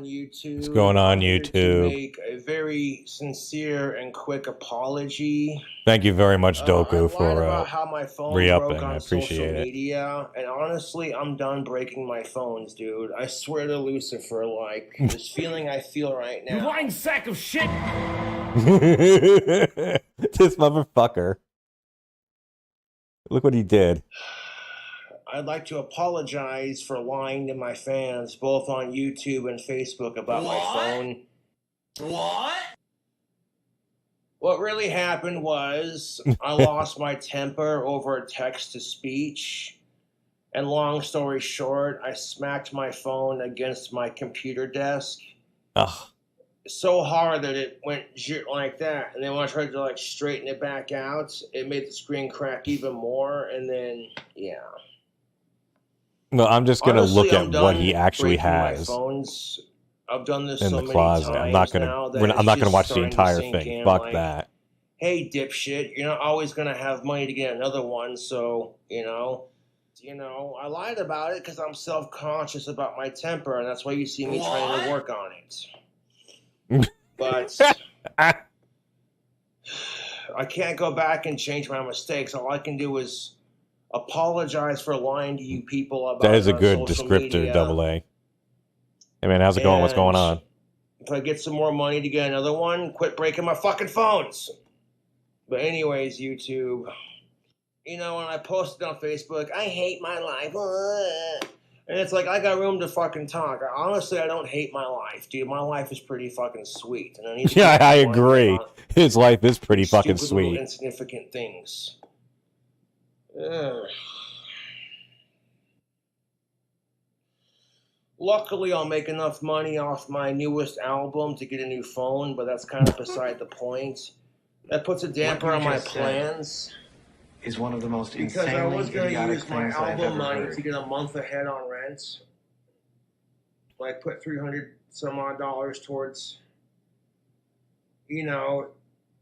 YouTube. What's going on, To YouTube? make a very sincere and quick apology. Thank you very much, I Doku, lied for about how my phone re-upping. broke on I appreciate social it. media, and honestly, I'm done breaking my phones, dude. I swear to Lucifer, like this feeling I feel right now. You lying sack of shit! This motherfucker. Look what he did. I'd like to apologize for lying to my fans, both on YouTube and Facebook, about my phone. What? What really happened was I lost my temper over text-to-speech. And long story short, I smacked my phone against my computer desk. Ugh. So hard that it went like that. And then when I tried to like straighten it back out, it made the screen crack even more. And then, yeah. No, I'm just gonna Honestly, look at what he actually has my phones. I've done this in so the many closet. times I'm not gonna. now that I'm it's not gonna just watch the starting to entire sink thing. in, Fuck like, that. Hey, dipshit, you're not always gonna have money to get another one, so you know, I lied about it because I'm self-conscious about my temper, and that's why you see me trying to work on it. But I can't go back and change my mistakes. All I can do is apologize for lying to you people about that is a it on good social descriptor, media. Double A. Hey man, how's it going? What's going on? If I get some more money to get another one, quit breaking my fucking phones. But anyways, YouTube, you know, when I posted on Facebook, I hate my life, And it's like, I got room to fucking talk. Honestly, I don't hate my life, dude. My life is pretty fucking sweet. And I need to Yeah, I keep agree. on His life is pretty fucking stupid little sweet. insignificant things. Ugh. Luckily, I'll make enough money off my newest album to get a new phone, but that's kind of beside the point. That puts a damper on my plans. Is one of the most Because I was insanely going to idiotic use my things I've album ever money heard. to get a month ahead on rent. Like put $300 some odd towards, you know,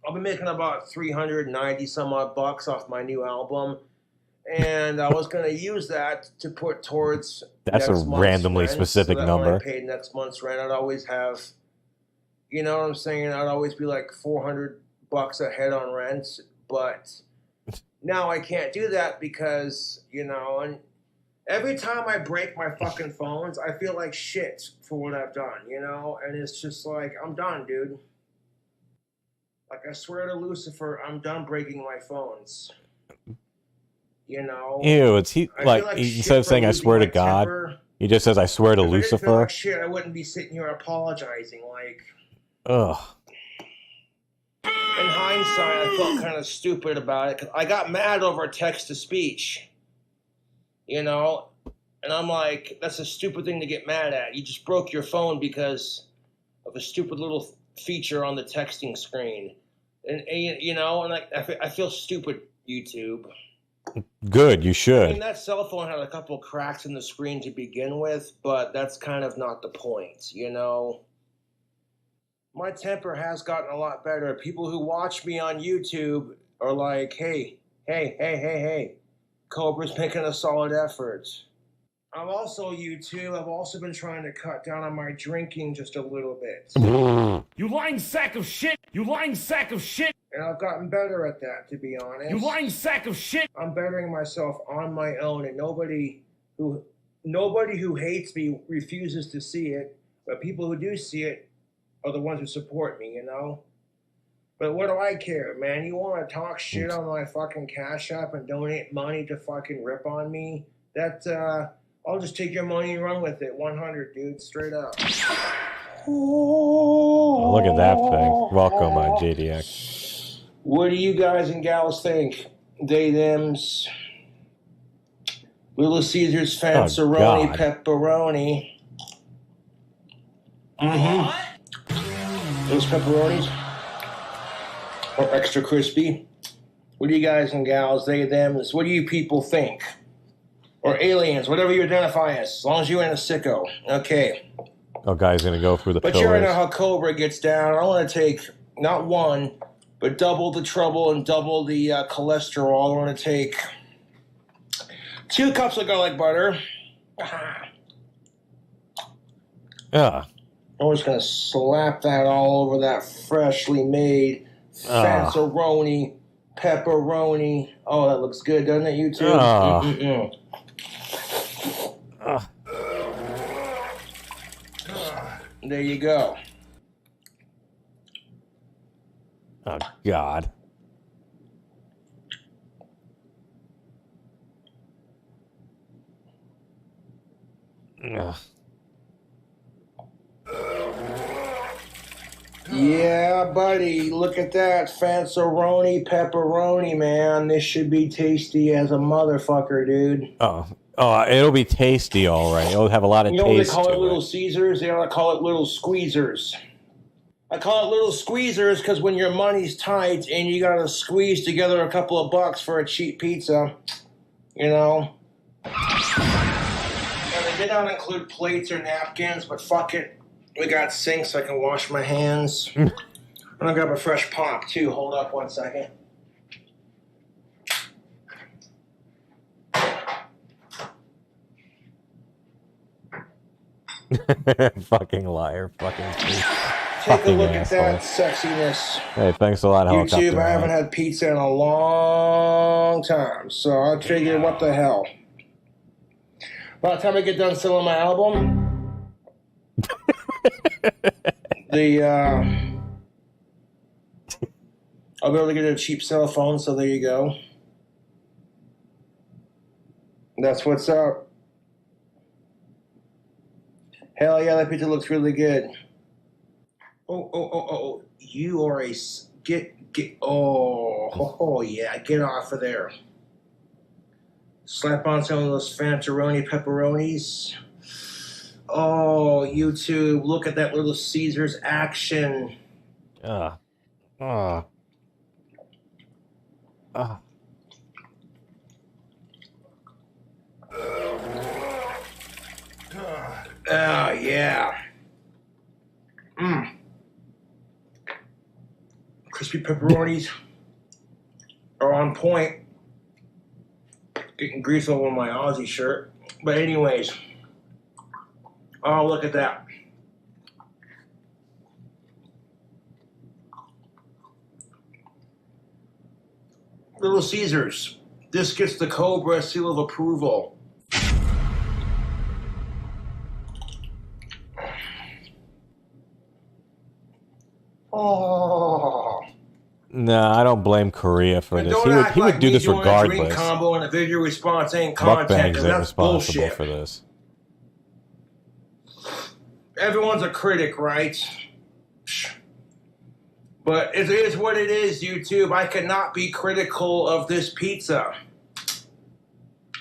I'll be making about 390 some odd bucks off my new album. And I was going to use that to put towards That's a next month's randomly rent, specific so that number. when I paid next month's rent, I'd always have, you know what I'm saying? I'd always be like $400 ahead on rent. But now I can't do that because, you know, and every time I break my fucking phones, I feel like shit for what I've done, you know? And it's just like, I'm done, dude. Like, I swear to Lucifer, I'm done breaking my phones. You know? Ew, it's he I like, feel like instead shit of for saying I losing swear to my God, temper. he just says I swear to If I didn't feel Lucifer. like shit, I wouldn't be sitting here apologizing. Like, Ugh. in hindsight, I felt kind of stupid about it. 'Cause I got mad over text-to-speech. You know? And I'm like, that's a stupid thing to get mad at. You just broke your phone because of a stupid little feature on the texting screen. And you know, and like, I feel stupid, YouTube. Good, you I should. mean, that cell phone had a couple cracks in the screen to begin with, but that's kind of not the point, you know? My temper has gotten a lot better. People who watch me on YouTube are like, hey, Cobra's making a solid effort. I've also been trying to cut down on my drinking just a little bit. You lying sack of shit! You lying sack of shit! And I've gotten better at that, to be honest. You lying sack of shit! I'm bettering myself on my own, and nobody who hates me refuses to see it, but people who do see it are the ones who support me, you know? But what do I care, man? You want to talk shit on my fucking Cash App and donate money to fucking rip on me? I'll just take your money and run with it. 100, dude, straight up. Oh, look at that thing. Welcome, JDX. What do you guys and gals think? They, thems. Little Caesars, Fanceroni, Pepperoni. Mm-hmm. Those pepperonis are extra crispy. What do you guys and gals, they, thems? What do you people think? Or aliens, whatever you identify as long as you ain't a sicko. Okay. Oh, guy's gonna go through the But pillars. you already know how Cobra gets down. I want to take not one, but double the trouble and double the cholesterol. I want to take 2 cups of garlic butter. Yeah. I'm just going to slap that all over that freshly made Fanceroni, pepperoni. Oh, that looks good, doesn't it, you two? There you go. Oh, God. Ugh. Yeah, buddy, look at that. Fanceroni, pepperoni, man. This should be tasty as a motherfucker, dude. Oh, it'll be tasty, all right. It'll have a lot of You know what they taste call to it, Little Caesars? They ought to call it Little Squeezers. I call it Little Squeezers because when your money's tight and you got to squeeze together a couple of bucks for a cheap pizza, you know. And they did not include plates or napkins, but fuck it. We got sinks so I can wash my hands. I'm going to grab a fresh pop, too. Hold up 1 second. Fucking liar. Fucking Take fucking a look asshole. at that sexiness. Hey, thanks a lot, Helicopter. YouTube, I haven't had pizza in a long time, so I figured, what the hell. By the time I get done selling my album, I'll be able to get a cheap cell phone, so there you go. That's what's up. Hell yeah, that pizza looks really good. Oh. You are a... Oh, yeah, get off of there. Slap on some of those Fantaroni pepperonis. Oh, YouTube, look at that Little Caesars action. Oh, yeah. Crispy pepperonis are on point. Getting grease over my Aussie shirt. But anyways. Oh, look at that. Little Caesars. This gets the Cobra seal of approval. Oh. no, I don't blame Korea for And this. don't He would do this A drink regardless. combo and a video response ain't content, Mukbangs because ain't that's responsible bullshit. for this. Everyone's a critic, right? But it is what it is, YouTube. I cannot be critical of this pizza.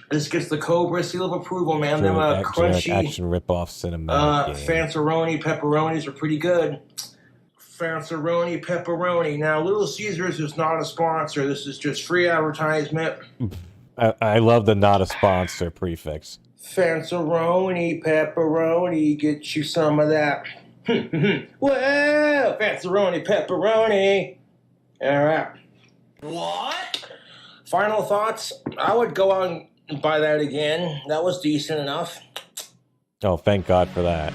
This gets the Cobra seal of approval, man. Them crunchy action ripoff cinematic game. Fantaroni pepperonis are pretty good. Fantaroni pepperoni. Now, Little Caesars is not a sponsor. This is just free advertisement. I love the not a sponsor prefix. Fantaroni pepperoni. Get you some of that. Whoa! Fantaroni pepperoni. All right. What? Final thoughts? I would go out and buy that again. That was decent enough. Oh, thank God for that.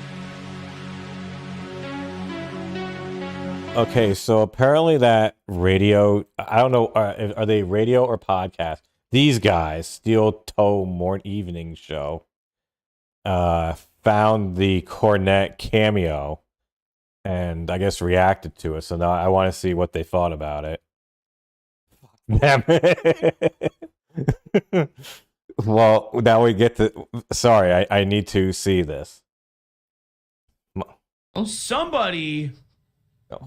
Okay, so apparently that radio, I don't know, are they radio or podcast? These guys, Steel Toe Morning Evening Show, found the Cornette Cameo and I guess reacted to it. So now I want to see what they thought about it. Damn it. Well, now we get to... Sorry, I need to see this. Somebody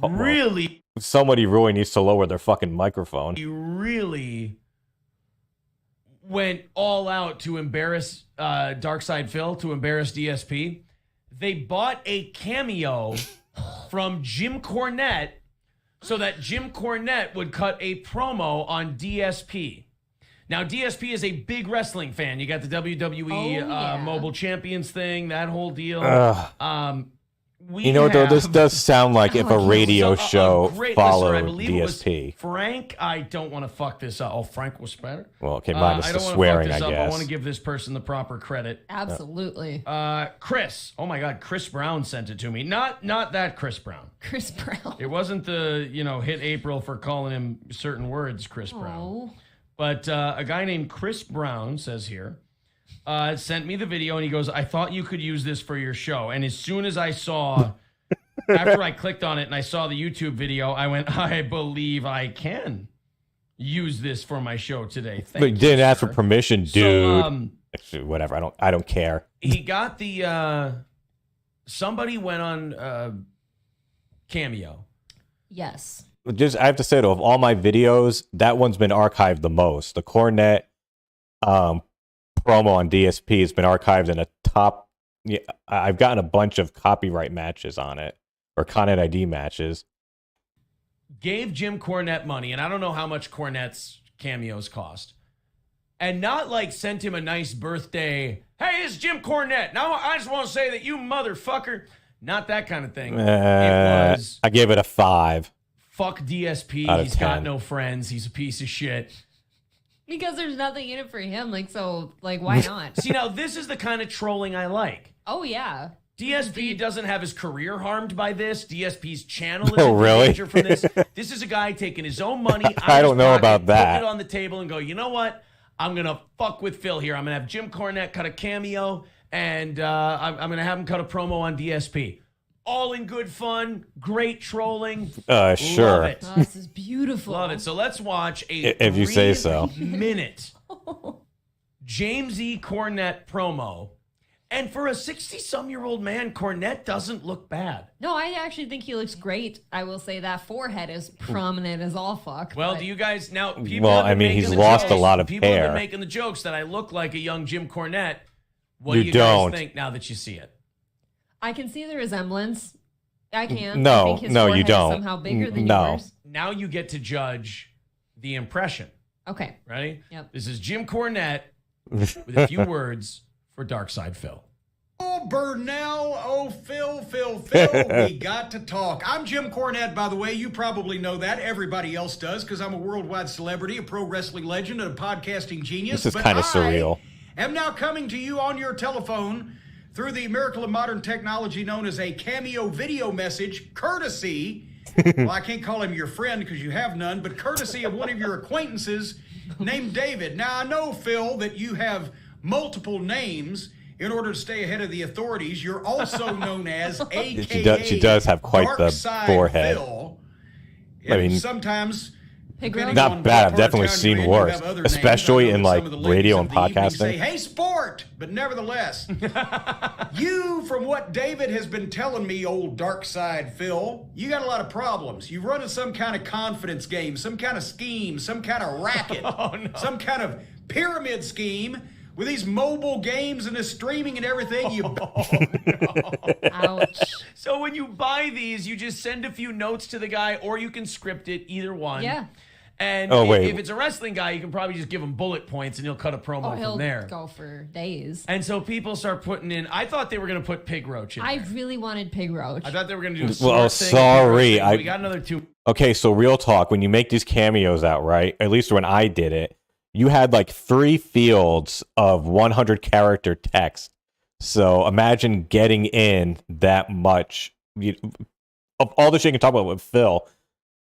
really... Somebody really needs to lower their fucking microphone. You really went all out to embarrass Darkside Phil, to embarrass DSP. They bought a cameo from Jim Cornette so that Jim Cornette would cut a promo on DSP. Now, DSP is a big wrestling fan. You got the WWE Mobile Champions thing, that whole deal. You know what, though? This does sound like if a radio show followed DSP. Frank, I don't want to fuck this up. Oh, Frank was better? Well, okay, minus the swearing, I guess. I want to give this person the proper credit. Absolutely. Chris. Oh, my God. Chris Brown sent it to me. Not that Chris Brown. Chris Brown. It wasn't the, hit April for calling him certain words, Chris Brown. But a guy named Chris Brown says here, sent me the video and he goes, I thought you could use this for your show. And as soon as I saw, after I clicked on it and I saw the YouTube video, I went, I believe I can use this for my show today. But you didn't ask for permission, dude. So, actually, whatever. I don't care. He got the, somebody went on Cameo. Yes. I have to say, though, of all my videos, that one's been archived the most. The Cornette promo on DSP has been archived in a top... Yeah, I've gotten a bunch of copyright matches on it, or Content ID matches. Gave Jim Cornette money, and I don't know how much Cornette's cameos cost. And not like sent him a nice birthday, hey, it's Jim Cornette. Now I just want to say that you motherfucker... Not that kind of thing. It was... I gave it a 5. Fuck DSP. He's got no friends. He's a piece of shit. Because there's nothing in it for him. Why not? See, now, this is the kind of trolling I like. Oh, yeah. DSP doesn't have his career harmed by this. DSP's channel is in danger from this. This is a guy taking his own money out I don't know about that. Put it on the table and go, you know what? I'm going to fuck with Phil here. I'm going to have Jim Cornette cut a cameo, and I'm going to have him cut a promo on DSP. All in good fun, great trolling. Sure. Love it. Oh, this is beautiful. Love it. So let's watch a if you say so. 3-minute James E. Cornette promo. And for a 60-some-year-old man, Cornette doesn't look bad. No, I actually think he looks great. I will say that forehead is prominent as all fuck. Well, but... do you guys now? People Well, have been I mean, making he's the lost a jokes- lot of People have hair. been making the jokes that I look like a young Jim Cornette. What You do you don't. guys think now that you see it? I can see the resemblance. I can. No, I think his no, you forehead is don't. somehow bigger than No. yours. Now you get to judge the impression. Okay. Ready? Yep. This is Jim Cornette with a few words for Darkside Phil. Oh, Burnell. Oh, Phil. We got to talk. I'm Jim Cornette, by the way. You probably know that. Everybody else does, because I'm a worldwide celebrity, a pro wrestling legend, and a podcasting genius. This is But kind of surreal. I am now coming to you on your telephone through the miracle of modern technology known as a Cameo video message, courtesy, well, I can't call him your friend because you have none, but courtesy of one of your acquaintances named David. Now, I know, Phil, that you have multiple names in order to stay ahead of the authorities. You're also known as AKA She does have quite the Darkside forehead. Phil. I mean, sometimes Pig depending roast? on Not what bad. I've part of definitely town seen you're in, you worse, have other names. especially I know in that like some of the ladies radio of and the evening podcasting. Say, hey, sport! But nevertheless, you, from what David has been telling me, old dark side Phil, you got a lot of problems. You run some kind of confidence game, some kind of scheme, some kind of racket, some kind of pyramid scheme with these mobile games and this streaming and everything. You Ouch. So when you buy these, you just send a few notes to the guy, or you can script it, either one. Yeah. And Oh, if, wait. if it's a wrestling guy, you can probably just give him bullet points and he'll cut a promo Oh, he'll from there. go for days. And so people start putting in. I thought they were going to put Pig Roach in I there. really wanted Pig Roach. I thought they were going to do a Well, smart thing, a Pig sorry, Roach thing. I- We got another two. Okay, so real talk, when you make these cameos out, right? At least when I did it, you had like 3 fields of 100 character text. So imagine getting in that much. Of all the shit you can talk about with Phil,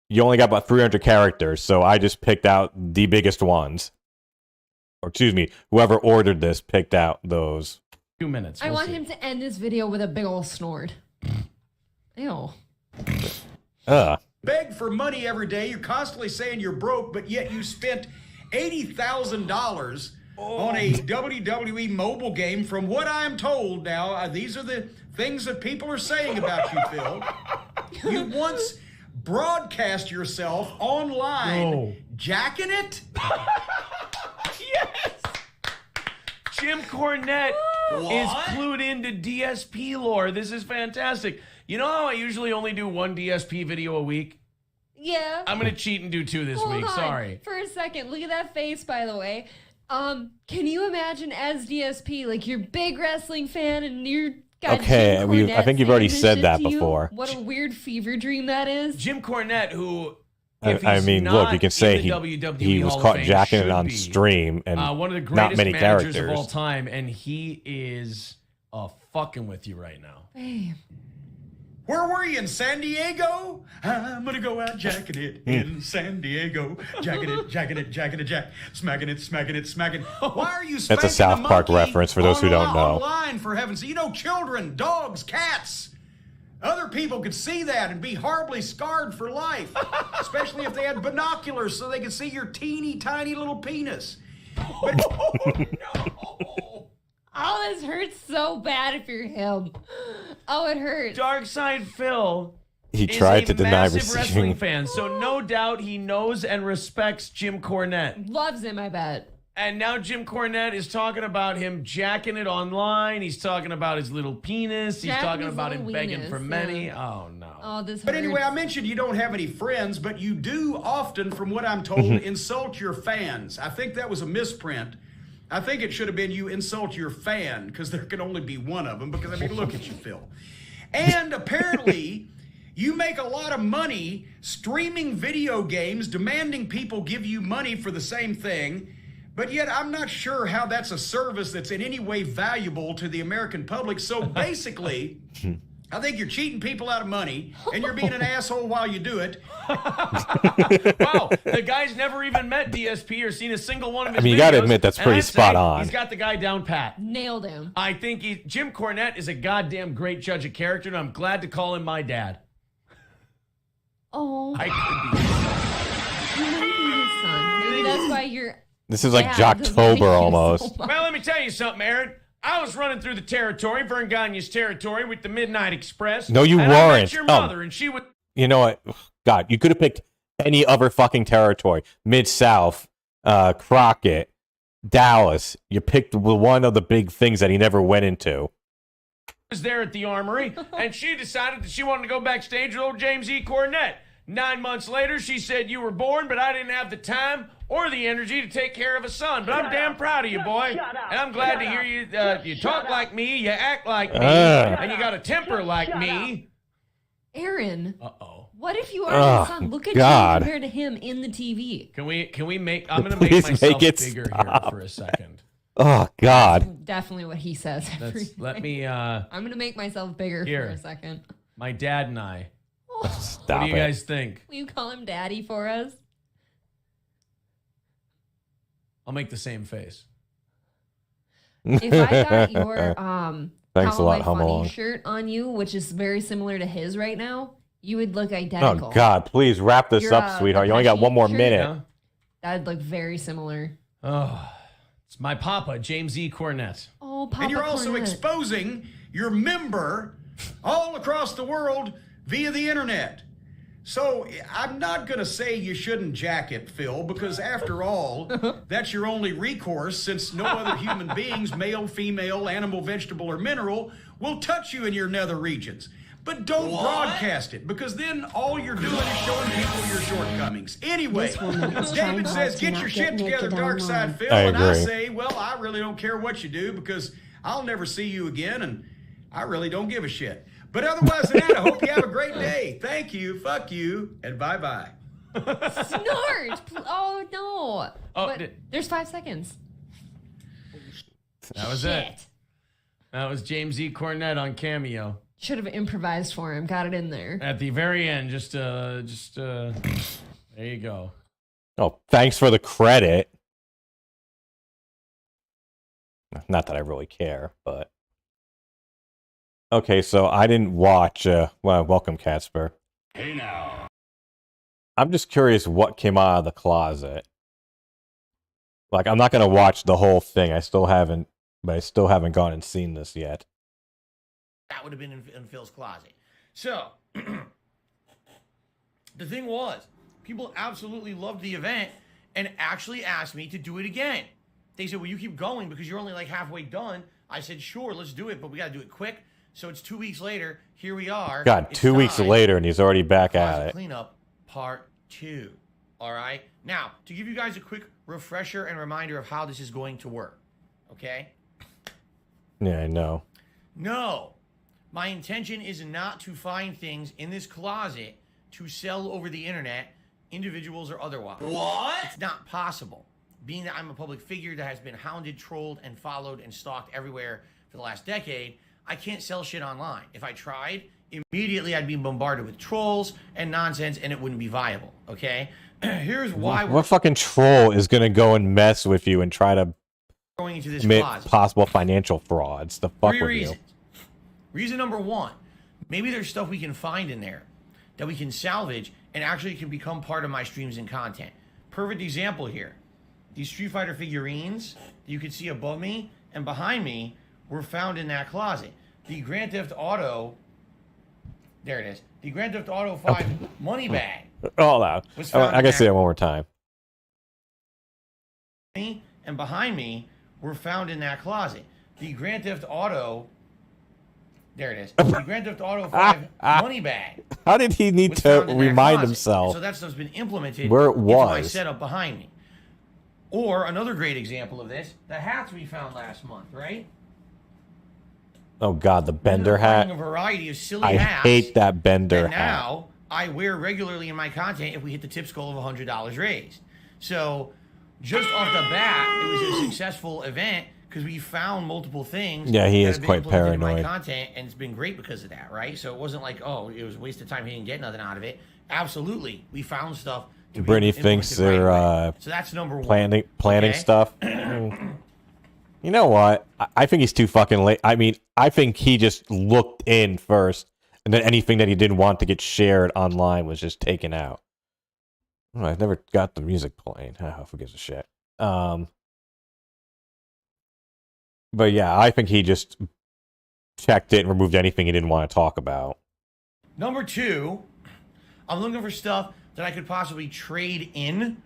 you only got about 300 characters. So I just picked out the biggest ones. Or excuse me, whoever ordered this picked out those. 2 minutes. I We'll want see. him to end this video with a big old snort. Ew. beg for money every day. You're constantly saying you're broke, but yet you spent $80,000 on a WWE mobile game. From what I'm told now, these are the things that people are saying about you, Phil. You once broadcast yourself online jacking it? Yes! Jim Cornette is clued into DSP lore. This is fantastic. You know how I usually only do 1 DSP video a week? Yeah. I'm going to cheat and do 2 this Hold week. on Sorry. for a second. Look at that face, by the way. Can you imagine as DSP, like you're a big wrestling fan and you're got Okay, Jim I Cornette think you've already saying said this that shit to you? before. What a weird fever dream that is. Jim Cornette, who, I if I he's mean, not look, you can say in the WWE he was Hall of caught Fame, jacking it should on be, stream and one of the not greatest many managers characters. of all time, and he is fucking with you right now. Babe. Where were you, in San Diego? I'm gonna go out jacking it in San Diego. Jacking it, jack. Smacking it, smacking. Why are you smacking That's a South the Park monkey reference for those who don't know. Online, for heaven's sake. You know, children, dogs, cats. Other people could see that and be horribly scarred for life. Especially if they had binoculars so they could see your teeny tiny little penis. Oh, this hurts so bad if you're him. Oh, it hurts. Darkside Phil He is tried a to deny massive wrestling receiving. fan, so no doubt he knows and respects Jim Cornette. Loves him, I bet. And now Jim Cornette is talking about him jacking it online. He's talking about his little penis. He's Jacking talking his about little him begging weenus, for money. yeah. Oh, no. Oh, this hurts. But anyway, I mentioned you don't have any friends, but you do often, from what I'm told, insult your fans. I think that was a misprint. I think it should have been you insult your fan, because there can only be one of them, because, I mean, look at you, Phil. And apparently, you make a lot of money streaming video games, demanding people give you money for the same thing, but yet I'm not sure how that's a service that's in any way valuable to the American public. So basically, I think you're cheating people out of money, and you're being an asshole while you do it. Wow, the guy's never even met DSP or seen a single one of his I mean, you gotta videos, admit, that's and pretty I'd say spot on. He's got the guy down pat. Nailed him. I think Jim Cornette is a goddamn great judge of character, and I'm glad to call him my dad. Oh, I could be. you might be his son. Maybe that's why you're. This is like dad doesn't like Jocktober you so almost. much. Well, let me tell you something, Aaron. I was running through the territory, Vern Gagne's territory, with the Midnight Express. No, you and I met weren't. your mother, and she would. You know what? God, you could have picked any other fucking territory. Mid-South, Crockett, Dallas. You picked one of the big things that he never went into. Was there at the Armory, and she decided that she wanted to go backstage with old James E. Cornette. 9 months later, she said, "You were born, but I didn't have the time or the energy to take care of a son. But I'm damn proud of you, boy. And I'm glad to hear you. You talk like me, you act like me, and you got a temper like me." Aaron. Uh-oh. What if you are his son? Look at God. you compared to him in the TV. Can we make? I'm gonna Please make myself make it bigger stop. here for a second. Oh, God. Definitely what he says. Let me. I'm gonna make myself bigger Here. for a second. My dad and I. Stop What do you it. guys think? Will you call him daddy for us? I'll make the same face. If I got your Thanks a How lot, Am I Funny Hummelong. shirt on you, which is very similar to his right now, you would look identical. Oh, God, please wrap this Your, up, sweetheart. You only got Depeche one more shirt? minute. Yeah? That'd look very similar. Oh, it's my papa, James E. Cornette. Oh, Papa And you're also Cornette. exposing your member all across the world via the internet. So I'm not going to say you shouldn't jack it, Phil, because after all, that's your only recourse, since no other human beings, male, female, animal, vegetable, or mineral, will touch you in your nether regions. But don't broadcast it, because then all you're doing is showing people your shortcomings. Anyway, This woman is trying David hard says, to get not your get shit together, naked Dark Side online. Phil. I And I agree. say, well, I really don't care what you do, because I'll never see you again, and I really don't give a shit. But otherwise than that, I hope you have a great day. Thank you, fuck you, and bye-bye. Snort! Oh, no. Oh, But there's 5 seconds. That was Shit. it. That was James E. Cornette on Cameo. Should have improvised for him. Got it in there. At the very end, there you go. Oh, thanks for the credit. Not that I really care, but... Okay, so I didn't watch... well, welcome, Casper. Hey now. I'm just curious what came out of the closet. Like, I'm not going to watch the whole thing. I still haven't gone and seen this yet. That would have been in Phil's closet. So, the thing was, people absolutely loved the event and actually asked me to do it again. They said, "Well, you keep going because you're only like halfway done." I said, "Sure, let's do it, but we got to do it quick." So it's 2 weeks later. Here we are. God, It's 2 weeks time. later and he's already back at Closet it. Cleanup Part 2. All right? Now, to give you guys a quick refresher and reminder of how this is going to work. Okay? Yeah, I know. No. My intention is not to find things in this closet to sell over the internet, individuals or otherwise. What? It's not possible. Being that I'm a public figure that has been hounded, trolled, and followed and stalked everywhere for the last decade, I can't sell shit online. If I tried, immediately I'd be bombarded with trolls and nonsense, and it wouldn't be viable, okay? Here's why we're What fucking troll is going to go and mess with you and try to going into this commit closet. possible financial frauds? The fuck 3 with reasons. you? Reason number 1, maybe there's stuff we can find in there that we can salvage and actually can become part of my streams and content. Perfect example here. These Street Fighter figurines that you can see above me and behind me were found in that closet. The Grand Theft Auto, there it is. The Grand Theft Auto 5 money bag All out. was I found in gotta that say it one more time. me and behind me were found in that closet. The Grand Theft Auto, there it is. The Grand Theft Auto 5 money bag How did he need was to found in that remind closet. himself? So that stuff's been implemented where it into my was. setup behind me. Or another great example of this, the hats we found last month, right? Oh God, the We ended Bender up finding hat. A variety of silly I hats hate that Bender that hat. now I wear regularly in my content if we hit the tip goal of $100 raised. So just off the bat, it was a successful event because we found multiple things. Yeah, he that is have been quite implemented in paranoid. my content, and it's been great because of that, right? So it wasn't like, oh, it was a waste of time. He didn't get nothing out of it. Absolutely, we found stuff. To be Brittany implemented thinks right they're away. So that's number 1. planning okay? stuff. You know what? I think he's too fucking late. I mean, I think he just looked in first, and then anything that he didn't want to get shared online was just taken out. Oh, I've never got the music playing. Oh, who gives a shit? But yeah, I think he just checked it and removed anything he didn't want to talk about. Number 2, I'm looking for stuff that I could possibly trade in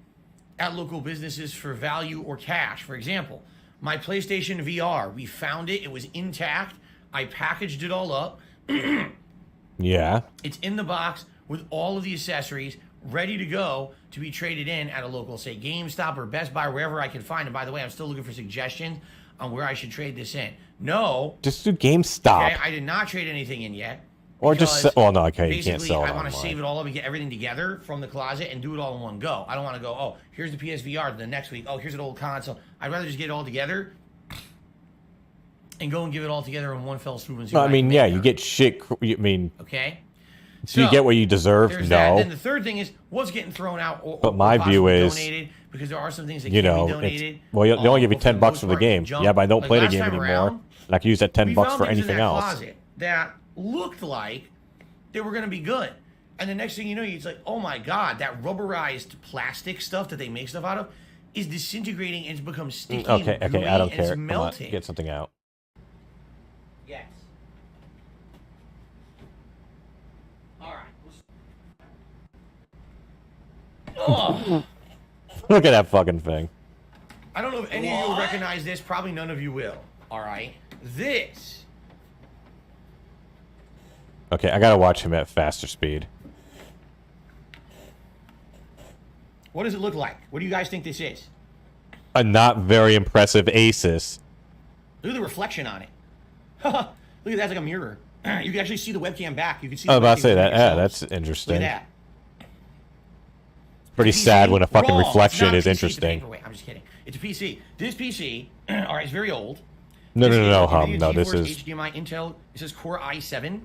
at local businesses for value or cash. For example, my PlayStation VR, we found it. It was intact. I packaged it all up. Yeah. It's in the box with all of the accessories ready to go to be traded in at a local, say, GameStop or Best Buy, wherever I can find. And by the way, I'm still looking for suggestions on where I should trade this in. No. Just do GameStop. Okay, I did not trade anything in yet. Or just sell. Well, no, okay, you can't Basically, sell it I want to online. save it all up and get everything together from the closet and do it all in one go. I don't want to go, oh, here's the PSVR, the next week, oh, here's an old console. I'd rather just get it all together and go and give it all together in one fell swoop and see No, what I mean, can yeah, make you out. get shit. I mean, Okay? do you get what you deserve? There's No. that. Then the third thing is what's getting thrown out or But my possibly view is, donated, because there are some things that you can know, be it's, donated. well, they only give you but for $10 most for the part, game. junk. Yeah, but I don't Like play the last game time anymore. around, And I can use that $10 we bucks found for things in anything that else. closet that looked like they were going to be good. And the next thing you know, it's like, oh my God, that rubberized plastic stuff that they make stuff out of is disintegrating and it's become sticky Okay, and gooey okay, I don't and it's care. Come on, melting. get something out. Yes. All right. Oh, Look at that fucking thing. I don't know if any of you will recognize this. Probably none of you will. All right. This. Okay, I gotta watch him at faster speed. What does it look like? What do you guys think this is? A not very impressive Asus. Look at the reflection on it. Look at that, it's like a mirror. You can actually see the webcam back. You can see. I was about to say webcam that. Yeah, yourselves. that's Look interesting. at that. Pretty It's a sad PC. when a fucking Wrong. reflection It's is not a PC, it's a interesting. paperweight. I'm just kidding. It's a PC. This PC, all right, it's very old. No, This no, no, is no, a hum. NVIDIA No, this GeForce is. HDMI Intel. This is Core i7.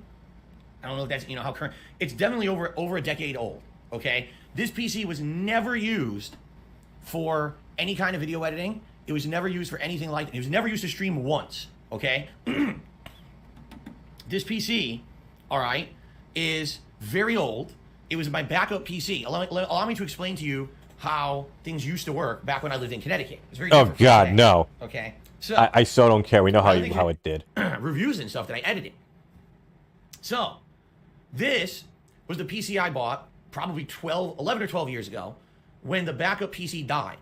I don't know if that's how current. It's definitely over a decade old. Okay, this PC was never used for any kind of video editing. It was never used for anything like that. It was never used to stream once. Okay, this PC, all right, is very old. It was my backup PC. Allow me to explain to you how things used to work back when I lived in Connecticut. It's very Oh different from God, today. no! Okay, so I so don't care. We know I think how it did. reviews and stuff that I edited. So, this was the PC I bought probably 11 or 12 years ago when the backup PC died.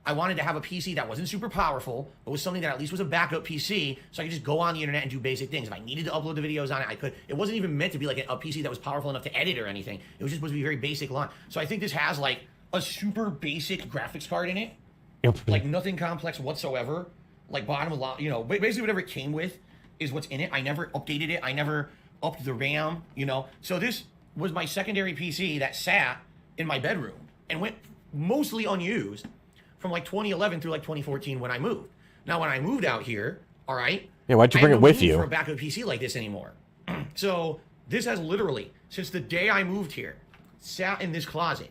I wanted to have a PC that wasn't super powerful, but was something that at least was a backup PC so I could just go on the internet and do basic things. If I needed to upload the videos on it, I could. It wasn't even meant to be like a PC that was powerful enough to edit or anything. It was just supposed to be very basic line. So I think this has like a super basic graphics card in it. Like nothing complex whatsoever. Like bottom of line, basically whatever it came with is what's in it. I never updated it. I never upped the RAM, So this was my secondary PC that sat in my bedroom and went mostly unused from like 2011 through like 2014 when I moved. Now, when I moved out here, all right. Yeah, why'd you I bring have it no with need you? for a backup PC like this anymore. So this has literally, since the day I moved here, sat in this closet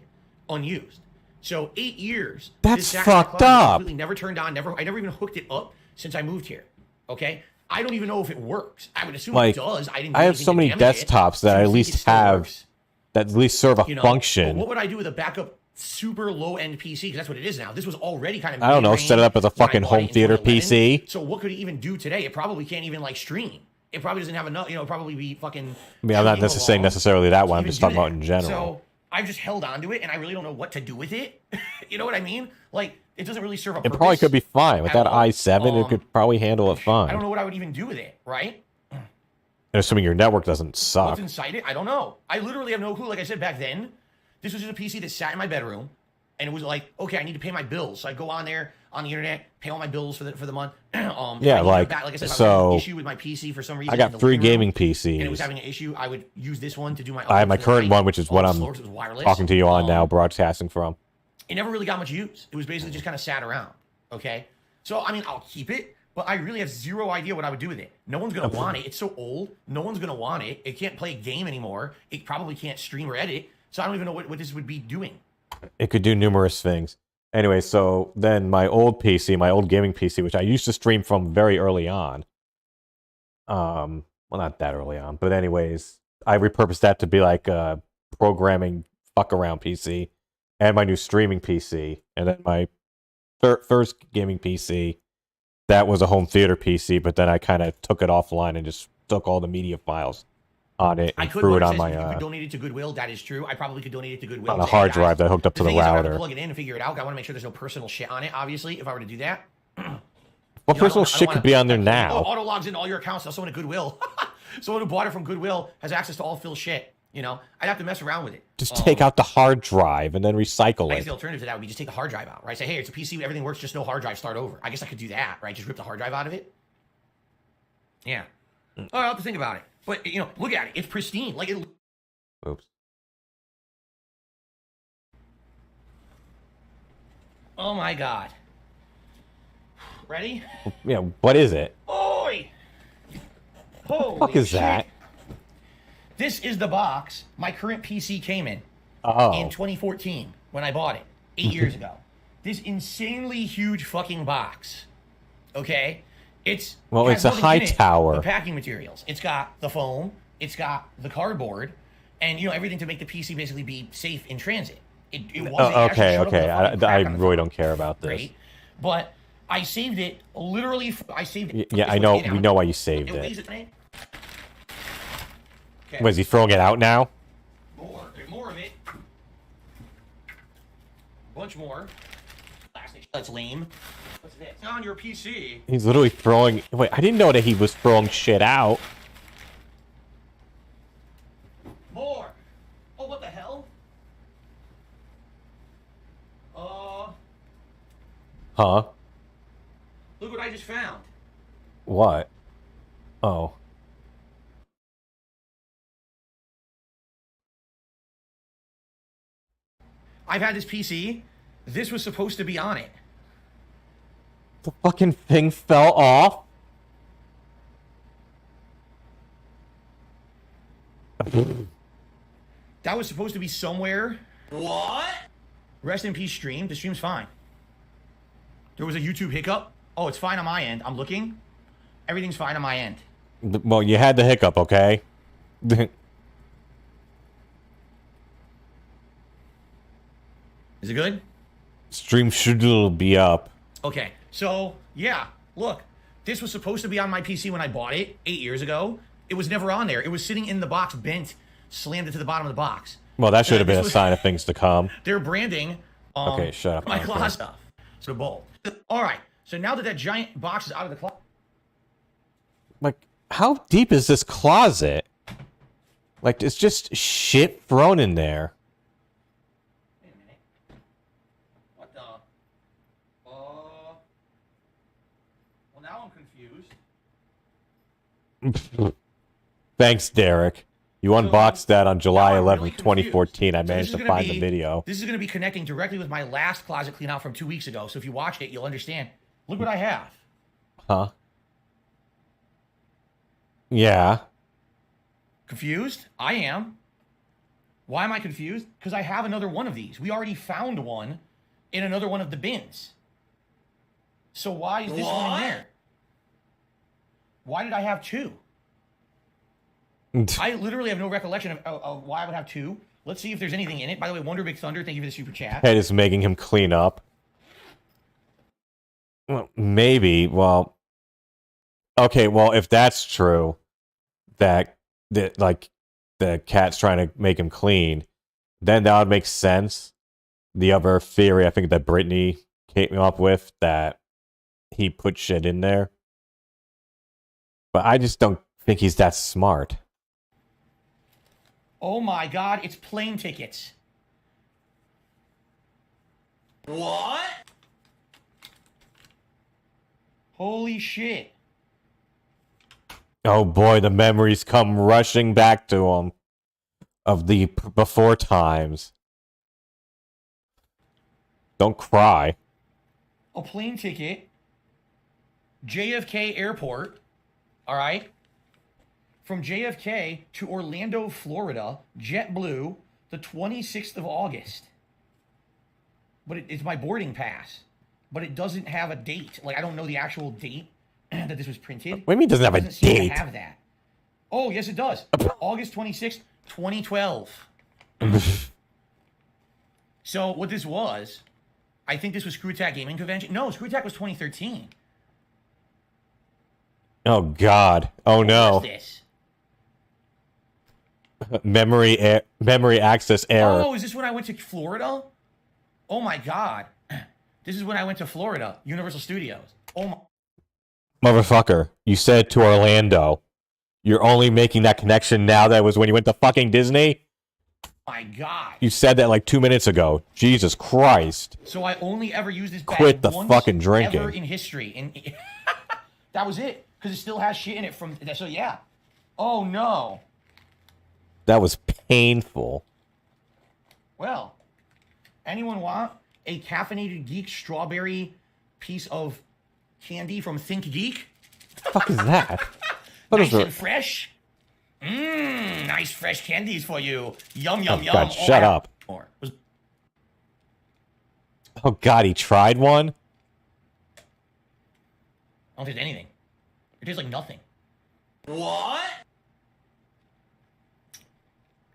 unused. So 8 years. That's this sat in my fucked closet, up. Completely never turned on. I never even hooked it up since I moved here. Okay. I don't even know if it works. I would assume Like, it does. I didn't. Do I have anything so to many damage it. desktops that So I I at think least it still have works. that at least serve a But function. what would I do with a backup super low end PC? Because that's what it is now. This was already kind of. I don't know, set it up as a when I fucking bought it home in theater 2011. PC. So what could it even do today? It probably can't even like stream. It probably doesn't have enough. Probably be fucking. I mean, I'm not saying necessarily that one. I'm even just do talking about that. in general. So I've just held on to it, and I really don't know what to do with it. You know what I mean? Like it doesn't really serve a It purpose. probably could be fine with at that all. i7. It could probably handle it I fine. don't know what I would even do with it. Right? Assuming your network doesn't suck. What's inside it? I don't know. I literally have no clue. Like I said back then, this was just a PC that sat in my bedroom, and it was like, okay, I need to pay my bills, so I go on there on the internet, pay all my bills for the month. Yeah, I needed like, I said, if I was so having an issue with my PC for some reason. I in got the 3 living room, gaming and it was PCs. having an issue. I would use this one to do my. I have my uploads for the current night. one, which is All what the I'm slower 'cause it was wireless. talking to you on now, broadcasting from. It never really got much use. It was basically just kind of sat around. Okay, so I mean, I'll keep it, but I really have zero idea what I would do with it. No one's gonna want it. It's so old. No one's gonna want it. It can't play a game anymore. It probably can't stream or edit. So I don't even know what this would be doing. It could do numerous things. Anyway, so then my old PC, my old gaming PC, which I used to stream from very early on. Well, not that early on, but anyways, I repurposed that to be like a programming fuck around PC, and my new streaming PC, and then my first gaming PC that was a home theater PC, but then I kind of took it offline and just took all the media files on it and threw it on my you could donate it to Goodwill. That is true. I probably could donate it to Goodwill. on a hard drive that hooked up to the thing is, I router. gotta plug it in and figure it out. I want to make sure there's no personal shit on it. Obviously, if I were to do that. What personal shit could be on there now? Auto logs in all your accounts. Now someone at Goodwill, someone who bought it from Goodwill has access to all Phil's shit. You know, I'd have to mess around with it. Just take out the hard drive and then recycle I it. guess the alternative to that would be just take the hard drive out, right? Say, hey, it's a PC, everything works, just no hard drive, start over. I guess I could do that, right? Just rip the hard drive out of it. Yeah. I'll have to think about it. But, you know, look at it. It's pristine. Like, it... Oops. Oh, my God. Ready? Yeah, what is it? Oi! Holy What the fuck is shit. that? This is the box my current PC came in Oh. in 2014 when I bought it 8 years ago. This insanely huge fucking box. Okay? It's Well, has it's a nothing high in it tower. but packing materials. It's got the foam, it's got the cardboard, and you know everything to make the PC basically be safe in transit. It wasn't. Oh, it actually okay, showed up with okay. a fucking I crack on the really front. don't care about this. Great. But I saved it literally. I saved it. Yeah, I know. We know why you saved It weighs it. it. Okay. Was he throwing it out now? More of it. Bunch more. Plastic. That's lame. What's this? It's on your PC. He's literally throwing. Wait, I didn't know that he was throwing shit out. More. Oh, what the hell? Huh? Look what I just found. What? Oh. I've had this PC. This was supposed to be on it. The fucking thing fell off? That was supposed to be somewhere. What? Rest in peace, stream. The stream's fine. There was a YouTube hiccup. Oh, it's fine on my end. I'm looking. Everything's fine on my end. Well, you had the hiccup, okay? Is it good? Stream should be up. Okay, so yeah, look, this was supposed to be on my PC when I bought it 8 years ago. It was never on there. It was sitting in the box, bent, slammed it to the bottom of the box. Well, that should have been a was- sign of things to come. They're branding Okay, shut up. my Okay. closet stuff. So bold. All right, so now that that giant box is out of the closet, Like, how deep is this closet? Like, it's just shit thrown in there. wait a minute. What the? Well, now I'm confused. Thanks, Derek. You unboxed that on July Now I'm 11th, really 2014. I confused. So managed this to is gonna find the video. This is going to be connecting directly with my last closet clean out from 2 weeks ago. So if you watched it, you'll understand. Look what I have. Huh? Yeah. Confused? I am. Why am I confused? Because I have another one of these. We already found one in another one of the bins. So why is this one in there? Why did I have two? I literally have no recollection of why I would have two. Let's see if there's anything in it. By the way, Wonder Big Thunder, thank you for the super chat. Head is making him clean up. Well, maybe. Well, okay. Well, if that's true, that like the cat's trying to make him clean, then that would make sense. The other theory I think that Brittany came up with, that he put shit in there, but I just don't think he's that smart. Oh my God, it's plane tickets. What? Holy shit. Oh boy, the memories come rushing back to him of the before times. Don't cry. A plane ticket, JFK Airport, all right? From JFK to Orlando, Florida, JetBlue, the 26th of August. But it's my boarding pass. But it doesn't have a date. Like, I don't know the actual date that this was printed. What do you mean it doesn't have a Seem to date? have that. Oh, yes, it does. August 26th, 2012. So what this was, I think this was Screw Attack Gaming Convention. No, Screw Attack was 2013. Oh God. Oh What no. is this? Memory access error. Oh, is this when I went to Florida? Oh my God. This is when I went to Florida, Universal Studios. Oh my. Motherfucker, you said to Orlando. You're only making that connection now that was when you went to fucking Disney? My God. You said that like 2 minutes ago. Jesus Christ. So I only ever used this bag Quit the once fucking drinking. ever in history. And that was it. Because it still has shit in it from... So yeah. Oh no. That was painful. Well, anyone want a caffeinated geek strawberry piece of candy from Think Geek? What the fuck is that? What Nice is it? and fresh. Mmm, nice fresh candies for you. Yum, yum, Oh, yum. God, shut up. More. Oh God, he tried one? I don't taste anything. It tastes like nothing. What?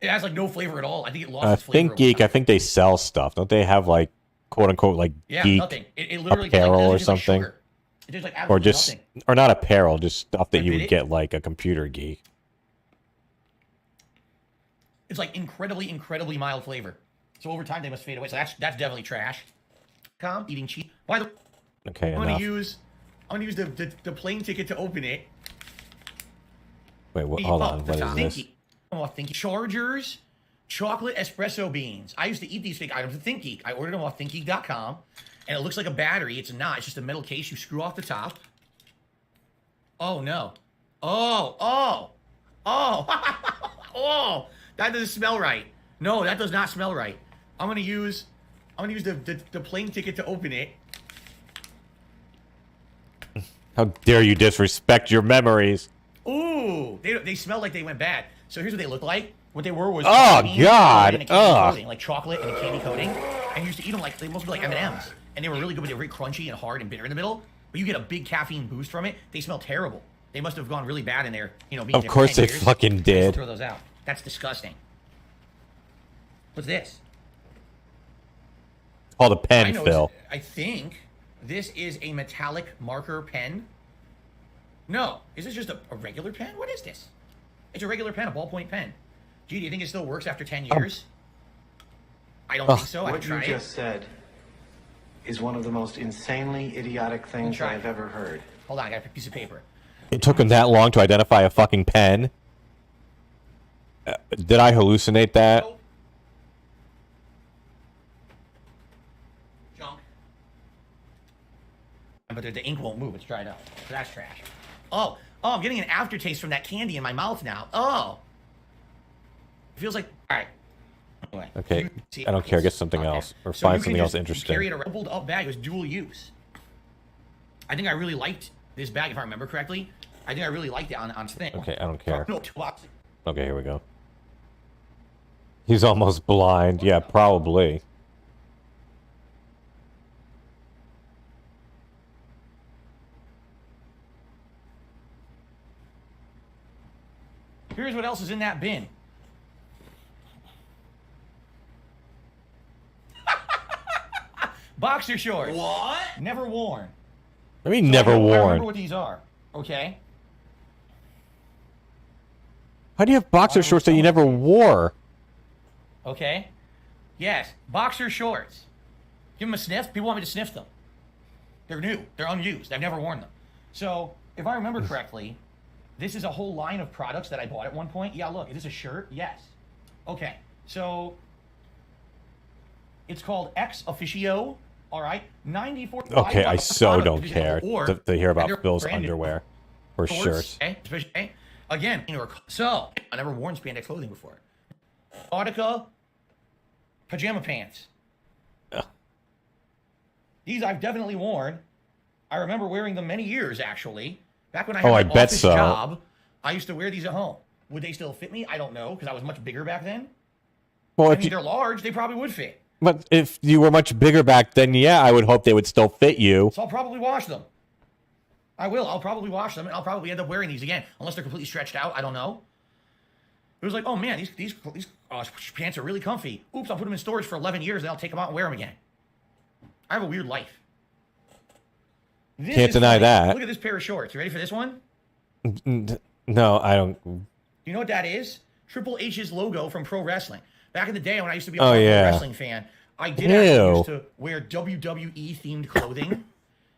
It has like no flavor at all. I think it lost its flavor. Think over Geek, time. I think they sell stuff. Don't they have like quote unquote like Yeah, geek nothing. It literally apparel or tastes like something? sugar. It tastes like or absolutely just nothing. or not apparel, just stuff that I you bit would it. get like a computer geek. It's like incredibly mild flavor. So over time they must fade away. So that's definitely trash. Eating cheese. By the way, Okay, I'm enough. gonna use the plane ticket to open it. Wait, hold on. What is this? Thinky Chargers, chocolate espresso beans. I used to eat these fake items at ThinkGeek. I ordered them off ThinkGeek.com, and it looks like a battery. It's not. It's just a metal case. You screw off the top. Oh no! Oh! Oh! That doesn't smell right. No, that does not smell right. I'm gonna use the plane ticket to open it. How dare you disrespect your memories? Ooh, they smell like they went bad. So here's what they look like. What they were was Oh, candy God. and a candy Ugh. coating, like chocolate and a candy coating. And you used to eat them like they must be like M&Ms, and they were really good, but they were very crunchy and hard and bitter in the middle. But you get a big caffeine boost from it. They smell terrible. They must have gone really bad in there. You know, being Of there for course 10 they years. fucking I used did. to throw those out. That's disgusting. What's this? Called a pen, I know. Phil. I think this is a metallic marker pen. No, is this just a regular pen? What is this? It's a regular pen, a ballpoint pen. Gee, do you think it still works after 10 years? I don't think so. I What haven't you tried just said is one of the most insanely idiotic things try I've it. ever heard. Hold on, I got a piece of paper. It took him that long to identify a fucking pen. Did I hallucinate that? Nope. Junk. But the ink won't move. It's dried up. So that's trash. Oh, I'm getting an aftertaste from that candy in my mouth now. Oh. It feels like... All right. Anyway, Okay, you see- I don't care. Get something Okay. else, or So find you can something else just interesting. Carry it around. Rolled up bag. It was dual use. I think I really liked this bag, if I remember correctly. I think I really liked it on thing. Okay, I don't care. No, twat. Okay, here we go. He's almost blind. Yeah, probably. Here's what else is in that bin. Boxer shorts. What? Never worn. I mean, So never I remember worn. what these are. Okay. How do you have boxer shorts that you never wore? Okay. Yes. Boxer shorts. Give them a sniff. People want me to sniff them. They're new. They're unused. I've never worn them. So, if I remember correctly, this is a whole line of products that I bought at one point. Yeah, look. Is this a shirt? Yes. Okay. So, it's called X Officio. All right. 94. Okay, I so don't Or- care to hear they're about Phil's brand new underwear or shirts. Okay. Again, so I never worn spandex clothing before. Nautica pajama pants. Ugh. These I've definitely worn. I remember wearing them many years actually. Back when I Oh, had I my bet office so. job, I used to wear these at home. Would they still fit me? I don't know because I was much bigger back then. Well, I if mean, you, they're large. They probably would fit. but if you were much bigger back then, yeah, I would hope they would still fit you. So I'll probably wash them. I will. I'll probably wash them, and I'll probably end up wearing these again, unless they're completely stretched out. I don't know. It was like, oh man, these pants are really comfy. Oops, I'll put them in storage for 11 years, and I'll take them out and wear them again. I have a weird life. This Can't is deny funny. that. Look at this pair of shorts. You ready for this one? No, I don't. You know what that is? Triple H's logo from pro wrestling. Back in the day when I used to be a Oh, pro yeah. wrestling fan, I did actually Ew. used to wear WWE themed clothing.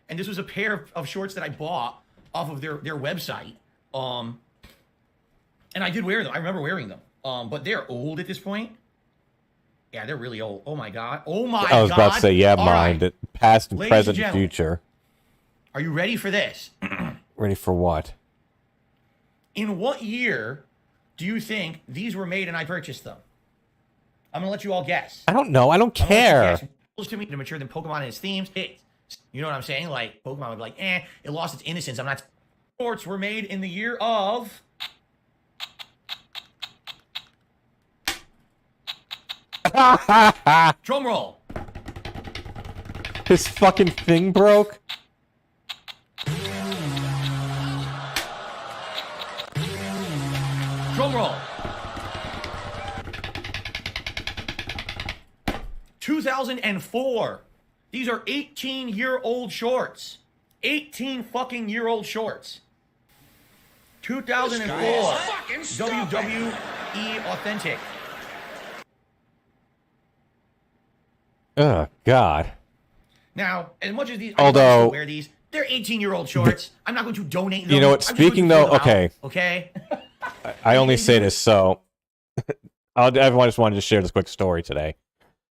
And this was a pair of shorts that I bought off of their website. And I did wear them. I remember wearing them. But they're old at this point. Yeah, they're really old. Oh my god. Oh my god. I was about to say, yeah, All mind right. it. Past and Ladies present, and and gentlemen. future. Are you ready for this? Ready for what? In what year do you think these were made and I purchased them? I'm gonna let you all guess. I don't know. I don't I'm gonna let you care. guess. Close to me to mature than Pokemon and its themes. You know what I'm saying? Like Pokemon would be like, it lost its innocence. I'm not. Sports were made in the year of. Drum roll. This fucking thing broke. Drum roll. 2004. These are 18-year-old shorts. 18 fucking year old shorts. 2004. WWE Authentic. Oh God. Now, as much as these, Although- I wear these, they're 18-year-old shorts. I'm not going to donate them. You know what, I'm just going speaking to throw though- them okay. out, okay. I only say this so. Everyone just wanted to share this quick story today.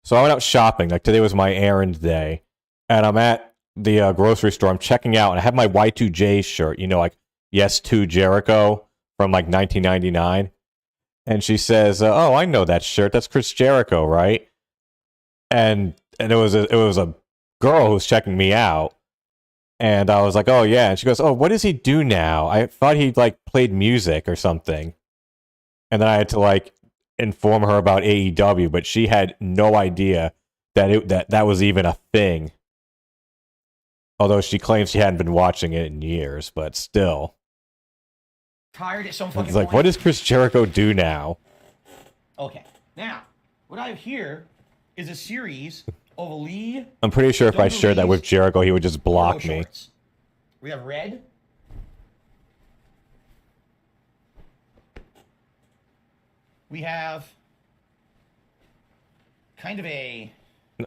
So I went out shopping. Like today was my errand day, and I'm at the grocery store. I'm checking out, and I have my Y2J shirt. You know, like Yes to Jericho from like 1999. And she says, "Oh, I know that shirt. That's Chris Jericho, right?" And it was a girl who was checking me out, and I was like, "Oh yeah." And she goes, "Oh, what does he do now? I thought he like played music or something." And then I had to like inform her about AEW, but she had no idea that that was even a thing. Although she claims she hadn't been watching it in years, but still. Tired at some fucking It's like, point. what does Chris Jericho do now? Okay. Now, what I have here is a series of Lee I'm pretty sure if I shared that with Jericho, he would just block photo me. shorts. We have red. We have kind of a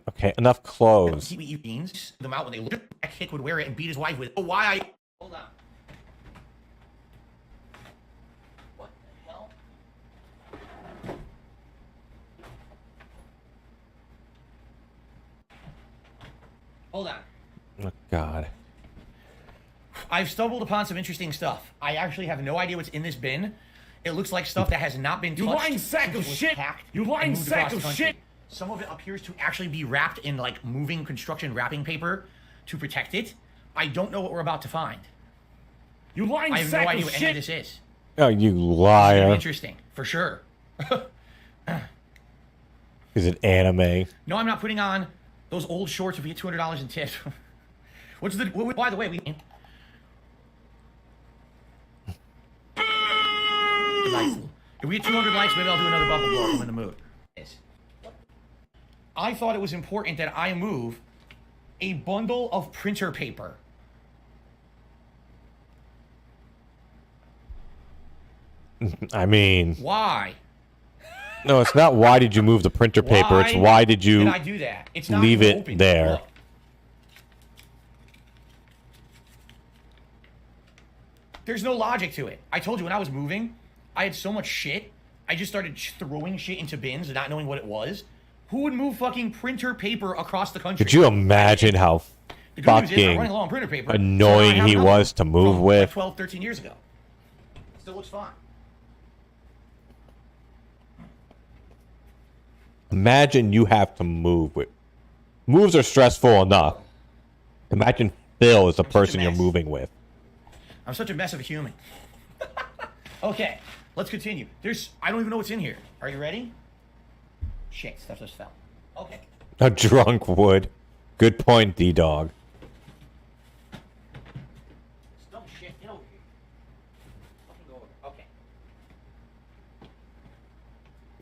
Okay, enough clothes. TV jeans. Them out when they look. Jack Hick would wear it and beat his wife with. Oh, why I? Hold on. What the hell? Hold on. Oh God. I've stumbled upon some interesting stuff. I actually have no idea what's in this bin. It looks like stuff that has not been touched. You lying sack of since it was shit! packed You and lying moved sack across the of country. shit! Some of it appears to actually be wrapped in like moving construction wrapping paper to protect it. I don't know what we're about to find. You lying I have no sack idea of what any of shit! this is. Oh, you Very liar. interesting, for sure. Is it anime? No, I'm not putting on those old shorts if we get $200 in tips. What's the? By the way, we. If we get 200 likes, maybe I'll do another bubble blow. I'm in the mood. I thought it was important that I move a bundle of printer paper. I mean, Why? no, it's not why did you move the printer paper, it's why did you I do that? It's not leave even it open. there. Look. There's no logic to it. I told you when I was moving, I had so much shit. I just started throwing shit into bins, not knowing what it was. Who would move fucking printer paper across the country? Could you imagine how The good news is I'm fucking running low on printer paper. annoying so I have he another was to move from with? Like 12, 13 years ago. Still looks fine. Imagine you have to move with. Moves are stressful enough. Imagine Phil is the such a person you're mess. moving with. I'm such a mess of a human. Okay, let's continue. I don't even know what's in here. Are you ready? Shit, stuff just fell. Okay. A drunk would. Good point, D-Dog. Dumb shit, get over here. Fucking go over. Okay.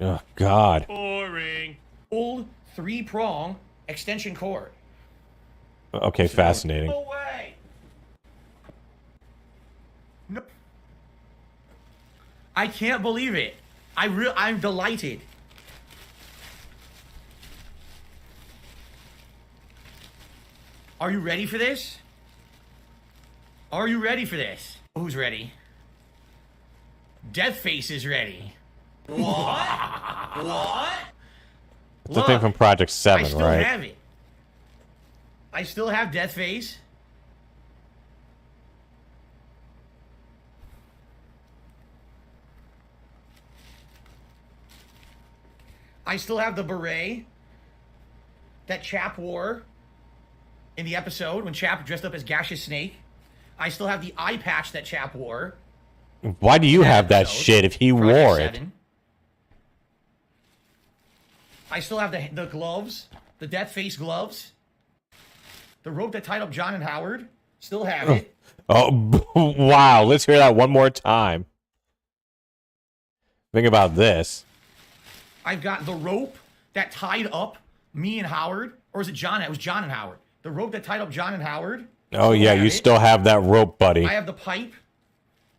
Oh, God. Boring. Old 3-prong extension cord. Okay, fascinating. No way. No. I can't believe it. I'm delighted. Are you ready for this? Are you ready for this? Who's ready? Deathface is ready. What? What? It's the thing from Project 7, I still right? have it. I still have Deathface. I still have the beret that Chap wore in the episode when Chap dressed up as Gaseous Snake. I still have the eye patch that Chap wore. Why do you have that shit if he Project wore it? 7. I still have the gloves, the Deathface gloves. The rope that tied up John and Howard. Still have it. Oh, wow. Let's hear that one more time. Think about this. I've got the rope that tied up me and Howard. Or is it John? It was John and Howard. The rope that tied up John and Howard. Oh, yeah, you still have that rope, buddy. I have the pipe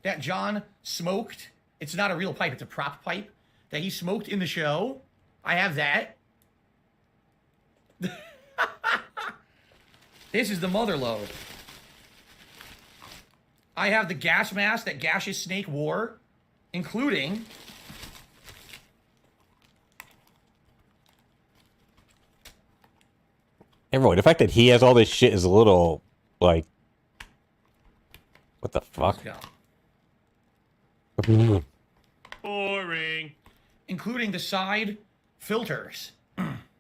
that John smoked. It's not a real pipe. It's a prop pipe that he smoked in the show. I have that. This is the mother load. I have the gas mask that Gaseous Snake wore, including Everyone, the fact that he has all this shit is a little, like, what the fuck? Boring. Including the side filters.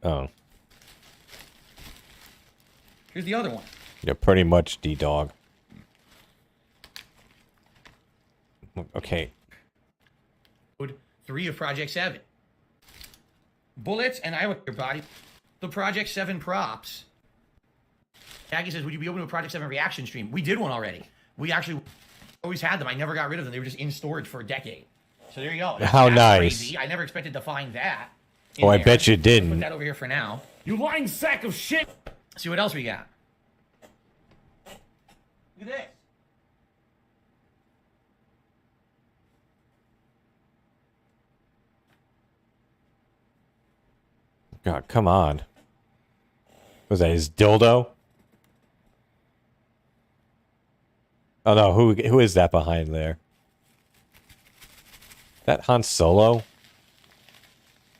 Oh. Here's the other one. Yeah, pretty much D-Dog. Okay. 3 of Project 7. Bullets, and I would your body. The Project 7 props. Aggie says, would you be open to a Project 7 reaction stream? We did one already. We actually always had them. I never got rid of them. They were just in storage for a decade. So there you go. How nice. Crazy. I never expected to find that. Oh, I bet you didn't. Put that over here for now. You lying sack of shit. See what else we got. Look at this. God, come on. Was that his dildo? Oh no, who is that behind there? That Han Solo?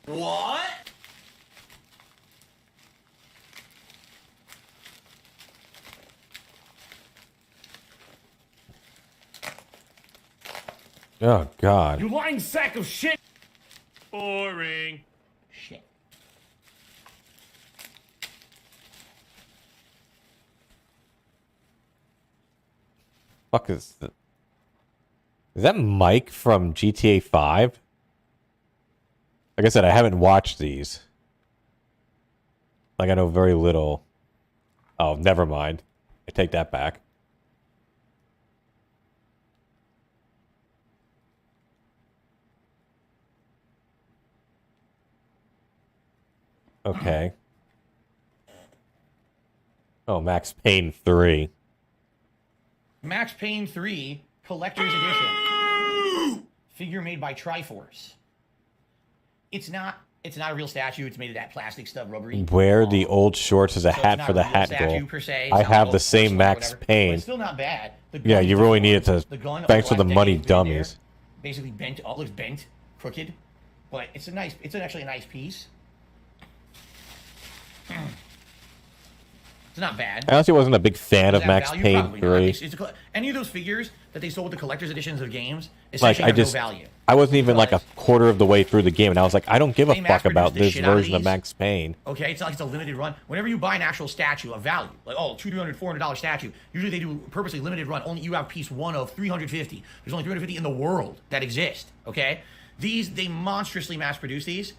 What? Oh God. You lying sack of shit. Boring. Shit. Fuck is that Mike from GTA 5? Like I said, I haven't watched these. Like I know very little. Oh, never mind. I take that back. Okay. Oh, Max Payne 3. Max Payne 3 Collector's Edition. Figure made by Triforce. It's not a real statue. It's made of that plastic stuff, rubbery. Wear the old shorts as a So hat it's for not the a real hat statue goal. per se. I It's not have a the same personal or Max whatever, but Payne. it's still not bad. The Yeah, gun you is really deformed. needed to. The gun Thanks for the left money, decade right there, dummies. basically bent. All looks bent, crooked, but it's actually a nice piece. It's not bad. I honestly wasn't a big fan of Does that Max value? Payne Probably not. 3. Any of those figures that they sold with the collector's editions of games, Like essentially I have just, no value. I wasn't even like a quarter of the way through the game, and I was like, I don't give a They fuck about mass-produced the this shit out of version of these. Max Payne. Okay, it's not like it's a limited run. Whenever you buy an actual statue of value, like $200, $400 statue, usually they do purposely limited run. Only you have piece one of 350. There's only 350 in the world that exist. Okay, they monstrously mass produce these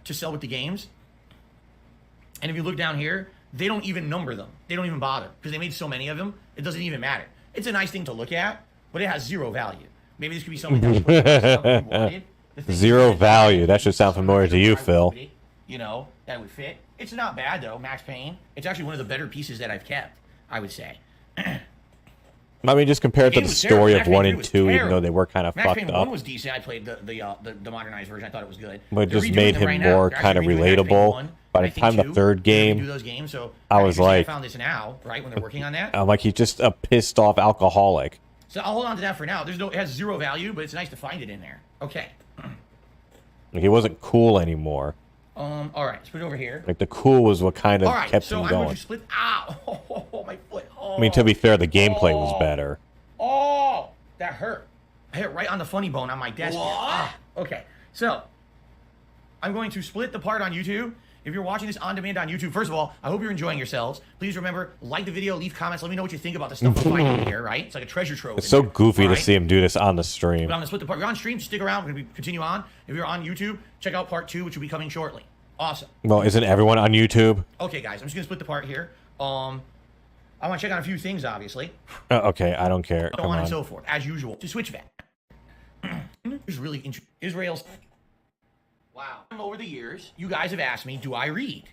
to sell with the games. And if you look down here, they don't even number them. They don't even bother because they made so many of them. It doesn't even matter. It's a nice thing to look at, but it has zero value. Maybe this could be something that you wanted. Zero value. That should sound familiar to you, Phil. You know, that would fit. It's not bad though, Max Payne. It's actually one of the better pieces that I've kept, I would say. I mean, just compared to game the was story terrible. of 1 Max Payne 2 and was 2, even terrible. though they were kind of Max fucked Payne up. 1 was decent. I played the modernized version. I thought it was good. But it They're just redoing made them him right now. more They're kind of actually redoing Max Payne relatable. 1, By the Max Payne time the 2. third They're gonna game, redo those games, so I was like, I found this now, right, when they're working on that. I'm like, he's just a pissed off alcoholic. So I'll hold on to that for now. It has 0 value, but it's nice to find it in there. Okay. Like, he wasn't cool anymore. All right, let's put it over here. Like, the cool was what kind of All right, kept so him I'm going going. to split. Ow! Oh, my foot. Oh. I mean, to be fair, the gameplay was better. Oh, that hurt. I hit right on the funny bone on my desk. What? Ah, okay, so I'm going to split the part on YouTube. If you're watching this on demand on YouTube, first of all, I hope you're enjoying yourselves. Please remember, like the video, leave comments, let me know what you think about the stuff we're finding here, right? It's like a treasure trove. It's so goofy to right? see him do this on the stream. But I'm going to split the part. If you're on stream, stick around. We're going to continue on. If you're on YouTube, check out part 2, which will be coming shortly. Awesome. Well, isn't everyone on YouTube? Okay, guys, I'm just going to split the part here. I want to check on a few things, obviously. Okay, I don't care. So Come on on. and so forth, as usual. To switch back. Here's really interesting. Israel's. Wow. Over the years, you guys have asked me, do I read?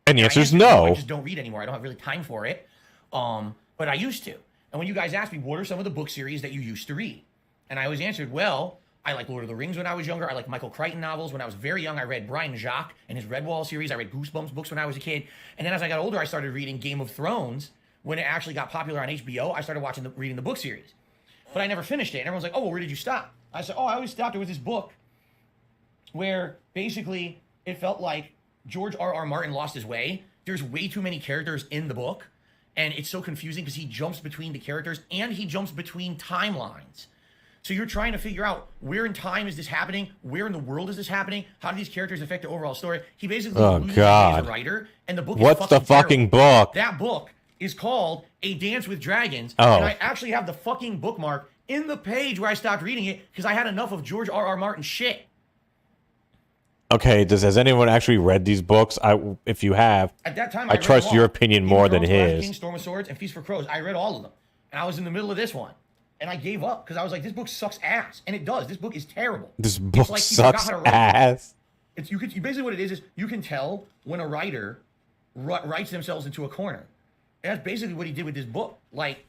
And the answer is I no. just don't read anymore. I don't have really time for it. But I used to. And when you guys asked me, what are some of the book series that you used to read? And I always answered, well, I like Lord of the Rings when I was younger. I like Michael Crichton novels. When I was very young, I read Brian Jacques and his Redwall series. I read Goosebumps books when I was a kid. And then as I got older, I started reading Game of Thrones. When it actually got popular on HBO, I started reading the book series. But I never finished it. And everyone's like, oh, well, where did you stop? I said, oh, I always stopped. There was this book where basically it felt like George R.R. Martin lost his way. There's way too many characters in the book. And it's so confusing because he jumps between the characters and he jumps between timelines. So you're trying to figure out where in time is this happening? Where in the world is this happening? How do these characters affect the overall story? He basically loses his way as a writer. And the book What's is the fucking terrible. book? That book is called A Dance with Dragons. Oh. And I actually have the fucking bookmark in the page where I stopped reading it because I had enough of George R.R. Martin shit. Okay, has anyone actually read these books? If you have, At that time, I read trust them all. your opinion more than Game of Thrones, his. King, Storm of Swords, and Feast for Crows. I read all of them. And I was in the middle of this one. And I gave up because I was like, this book sucks ass. And it does. This book is terrible. This book like he forgot sucks how to write. ass. Basically what it is you can tell when a writer writes themselves into a corner. And that's basically what he did with this book. Like,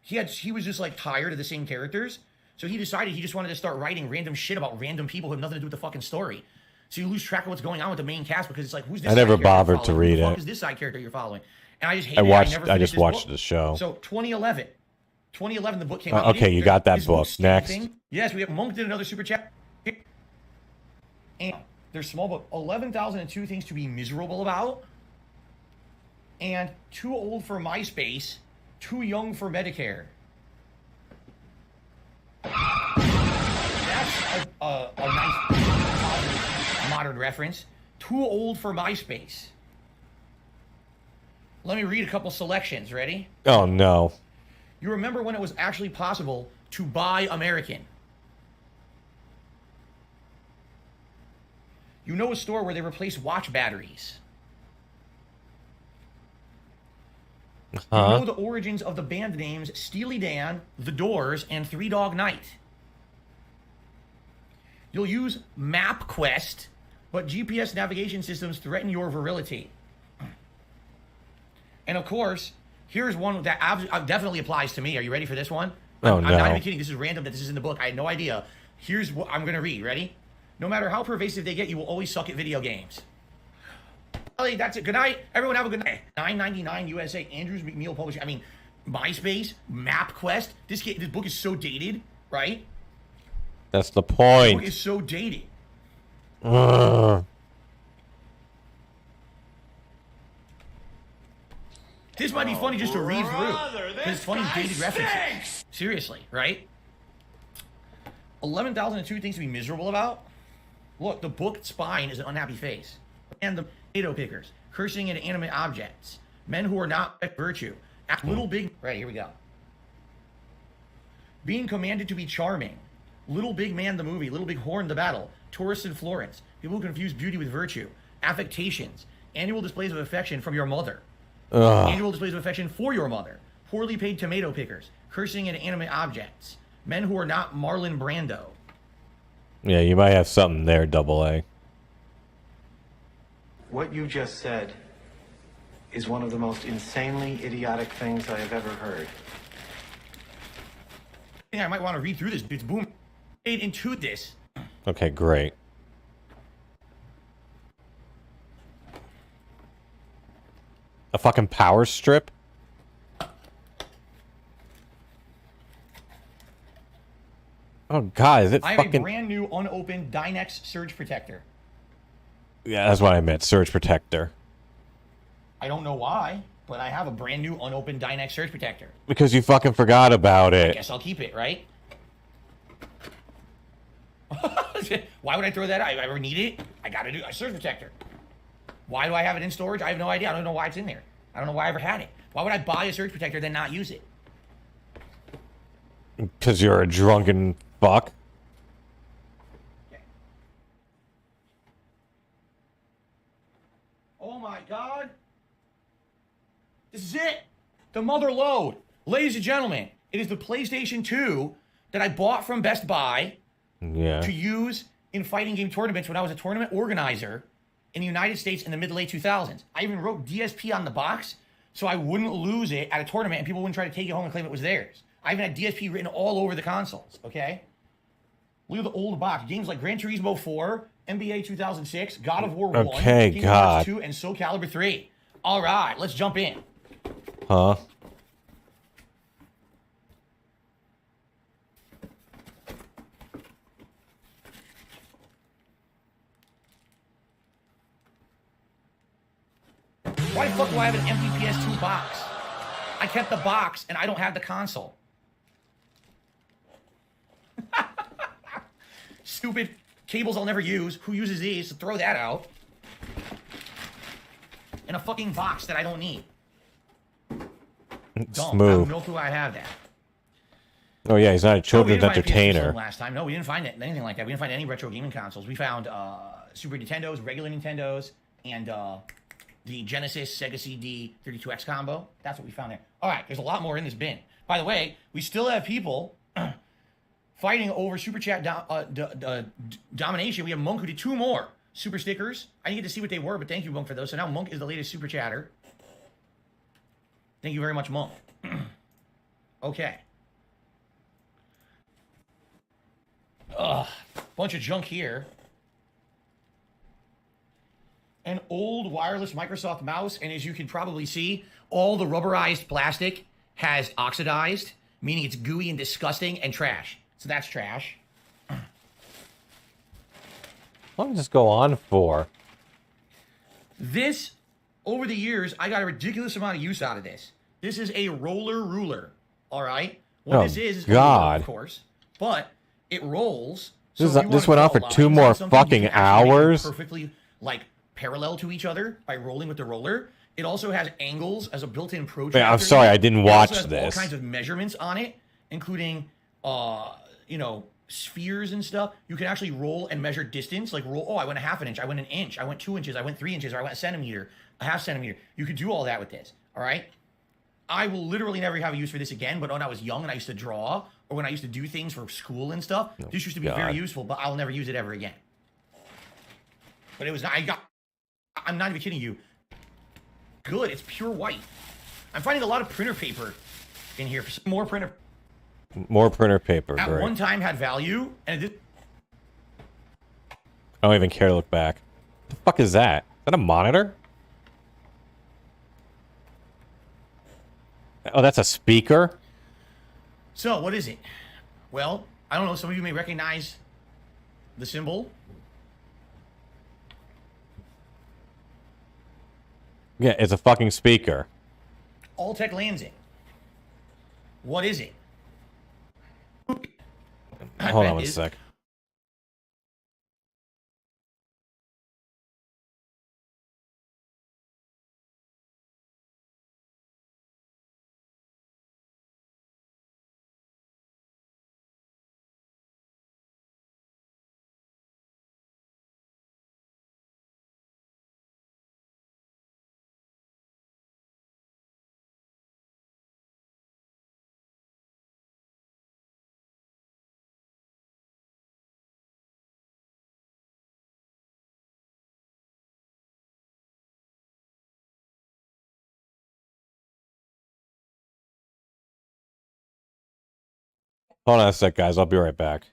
he was just like tired of the same characters. So he decided he just wanted to start writing random shit about random people who have nothing to do with the fucking story. So you lose track of what's going on with the main cast because it's like, who's this? I never side character you're bothered to following? read Who the fuck it. is this side character you're following? And I just hated it. I just watched the show. So 2011, the book came out. Okay, you got that This book. Next. thing. Yes, we have Monk did another super chat. And there's small book 11,002 things to be miserable about, and too old for MySpace, too young for Medicare. That's a nice positive modern reference. Too old for MySpace. Let me read a couple selections. Ready? Oh no. You remember when it was actually possible to buy American? You know a store where they replace watch batteries. You know the origins of the band names Steely Dan, The Doors, and Three Dog Night. You'll use MapQuest, but GPS navigation systems threaten your virility. And of course, here's one that definitely applies to me. Are you ready for this one? Oh, I'm no. not even kidding. This is random that this is in the book. I had no idea. Here's what I'm going to read. Ready? No matter how pervasive they get, you will always suck at video games. Really, that's it. Good night. Everyone have a good night. $9.99 USA. Andrews McNeil Publishing. I mean, MySpace, MapQuest. This book is so dated, right? That's the This book point. is so dated. Ugh. This might be funny just to read through. Because it's funny dated references. Seriously, right? 11,002 things to be miserable about. Look, the book spine is an unhappy face. And the potato pickers. Cursing at inanimate objects. Men who are not at virtue. Little Big... Right, here we go. Being commanded to be charming. Little Big Man the movie. Little Big Horn the battle. Tourists in Florence. People who confuse beauty with virtue. Affectations. Annual displays of affection from your mother. Ugh. Annual displays of affection for your mother. Poorly paid tomato pickers. Cursing at inanimate objects. Men who are not Marlon Brando. Yeah, you might have something there, AA. What you just said is one of the most insanely idiotic things I have ever heard. think I might want to read through this. It's boom into this. Okay, great. A fucking power strip? Oh god, is it I have fucking... a brand new unopened Dynex surge protector. Yeah, that's what I meant. Surge protector. I don't know why, but I have a brand new unopened Dynex surge protector. Because you fucking forgot about I it. guess I'll keep it, right? Why would I throw that out? If I ever need it, I gotta do a surge protector. Why do I have it in storage? I have no idea. I don't know why it's in there. I don't know why I ever had it. Why would I buy a surge protector then not use it? Because you're a drunken fuck. Okay. Oh my god. This is it. The mother load. Ladies and gentlemen, it is the PlayStation 2 that I bought from Best Buy Yeah. to use in fighting game tournaments when I was a tournament organizer in the United States in the mid to late 2000s. I even wrote DSP on the box so I wouldn't lose it at a tournament and people wouldn't try to take it home and claim it was theirs. I even had DSP written all over the consoles, okay? Look at the old box. Games like Gran Turismo 4, NBA 2006, God of War 1, Okay, Kingdom God. Hearts 2, and Soul Calibur 3. All right, let's jump in. Huh? Why the fuck do I have an empty PS2 box? I kept the box and I don't have the console. Stupid cables I'll never use. Who uses these? So throw that out. In a fucking box that I don't need. Dumb. I Smooth. have no clue I have that. Oh yeah, he's not a Oh, we children's didn't find a PS2 entertainer. system last time. No, we didn't find anything like that. We didn't find any retro gaming consoles. We found Super Nintendos, regular Nintendos, and the Genesis Sega CD 32X combo. That's what we found there. All right, there's a lot more in this bin. By the way, we still have people fighting over Super Chat domination. We have Monk who did 2 more super stickers. I didn't get to see what they were, but thank you, Monk, for those. So now Monk is the latest super chatter. Thank you very much, Monk. Okay. Bunch of junk here. An old wireless Microsoft mouse, and as you can probably see, all the rubberized plastic has oxidized, meaning it's gooey and disgusting and trash. So that's trash. What does this go on for? This, over the years, I got a ridiculous amount of use out of this. This is a roller ruler, all right? What Oh, this is God. of course, but it rolls. This if you this wanna went on draw for lines 2 on more something, you fucking can actually make them hours. perfectly, like, parallel to each other by rolling with the roller. It also has angles as a built-in protractor. Man, I'm sorry, I didn't It also watch has this. all kinds of measurements on it, including, you know, spheres and stuff. You can actually roll and measure distance. Like roll, oh, I went a half an inch, I went an inch, I went 2 inches, I went 3 inches, or I went a centimeter, a half centimeter. You could do all that with this, all right? I will literally never have a use for this again, but when I was young and I used to draw, or when I used to do things for school and stuff, this used to be very useful, but I'll never use it ever again. But it was not, I'm not even kidding you. Good, it's pure white. I'm finding a lot of printer paper in here. For some more printer. More printer paper. At Great. one time had value, and it did. I don't even care to look back. What the fuck is that? Is that a monitor? Oh, that's a speaker? So, what is it? Well, I don't know. Some of you may recognize the symbol. Yeah, it's a fucking speaker. Alltech Lansing. What is it? Hold on one sec. Hold on a sec, guys. I'll be right back.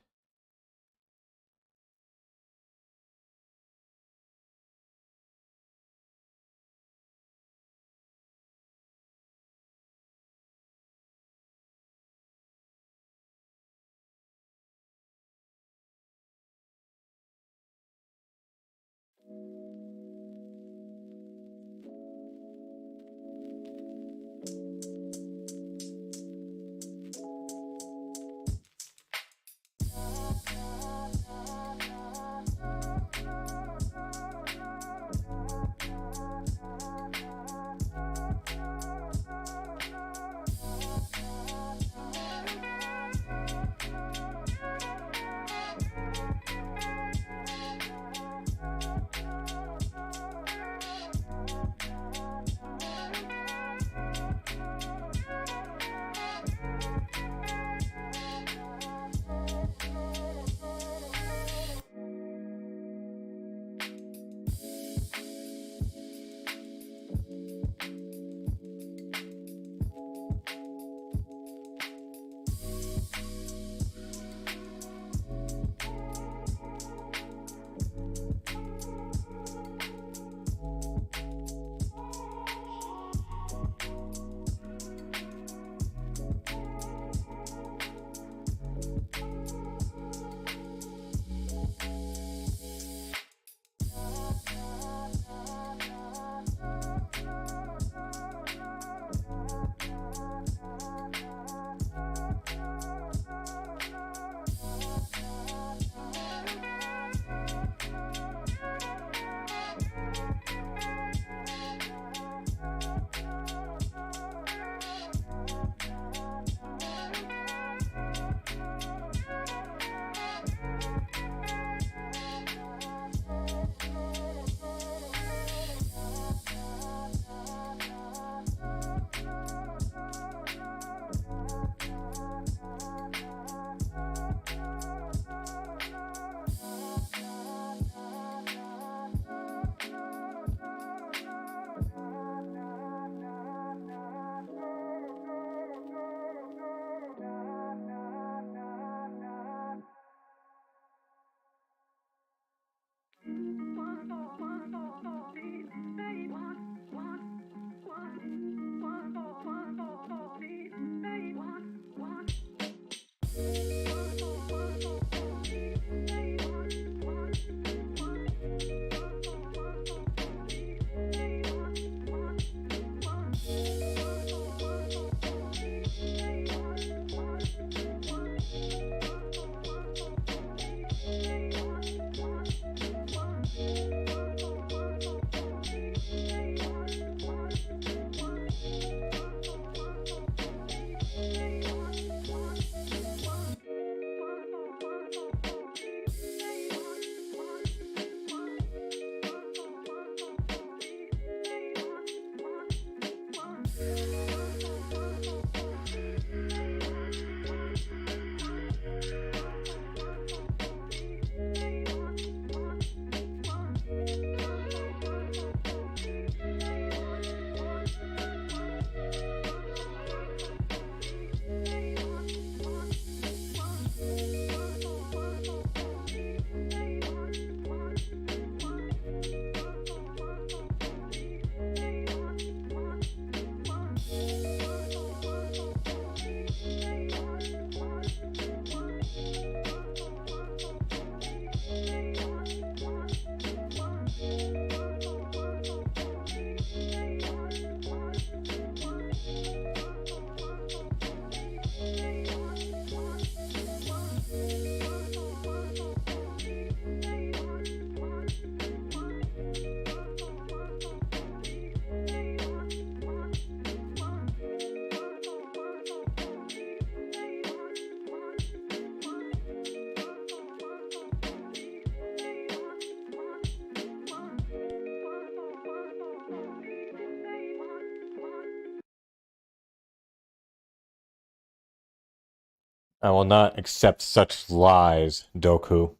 I will not accept such lies, Doku.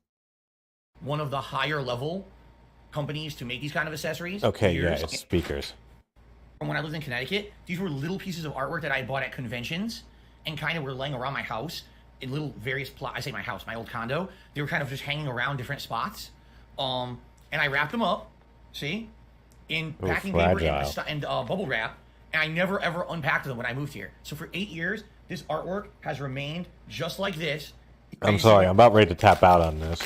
One of the higher level companies to make these kind of accessories. Okay, yeah, it's speakers. From when I lived in Connecticut, these were little pieces of artwork that I bought at conventions and kind of were laying around my house. in little various I say my house, my old condo. They were kind of just hanging around different spots. And I wrapped them up, see, in packing paper and bubble wrap. And I never ever unpacked them when I moved here. So for 8 years, this artwork has remained just like this. I'm sorry, I'm about ready to tap out on this.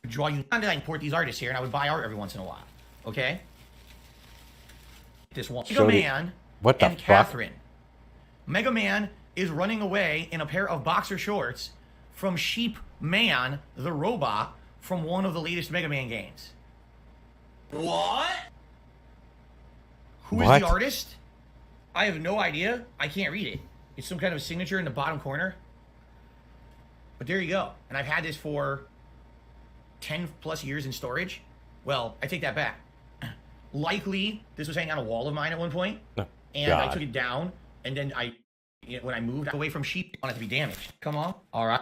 Draw you, and I import these artists here, and I would buy art every once in a while. Okay. This one, Mega Man what the and fuck? Catherine. Mega Man is running away in a pair of boxer shorts from Sheep Man, the robot, from one of the latest Mega Man games. What? Who is the artist? I have no idea. I can't read it. It's some kind of signature in the bottom corner. But there you go. And I've had this for 10 plus years in storage. Well, I take that back. Likely, this was hanging on a wall of mine at one point, and I took it down, and then when I moved away from sheep, I wanted it to be damaged. Come on. All right.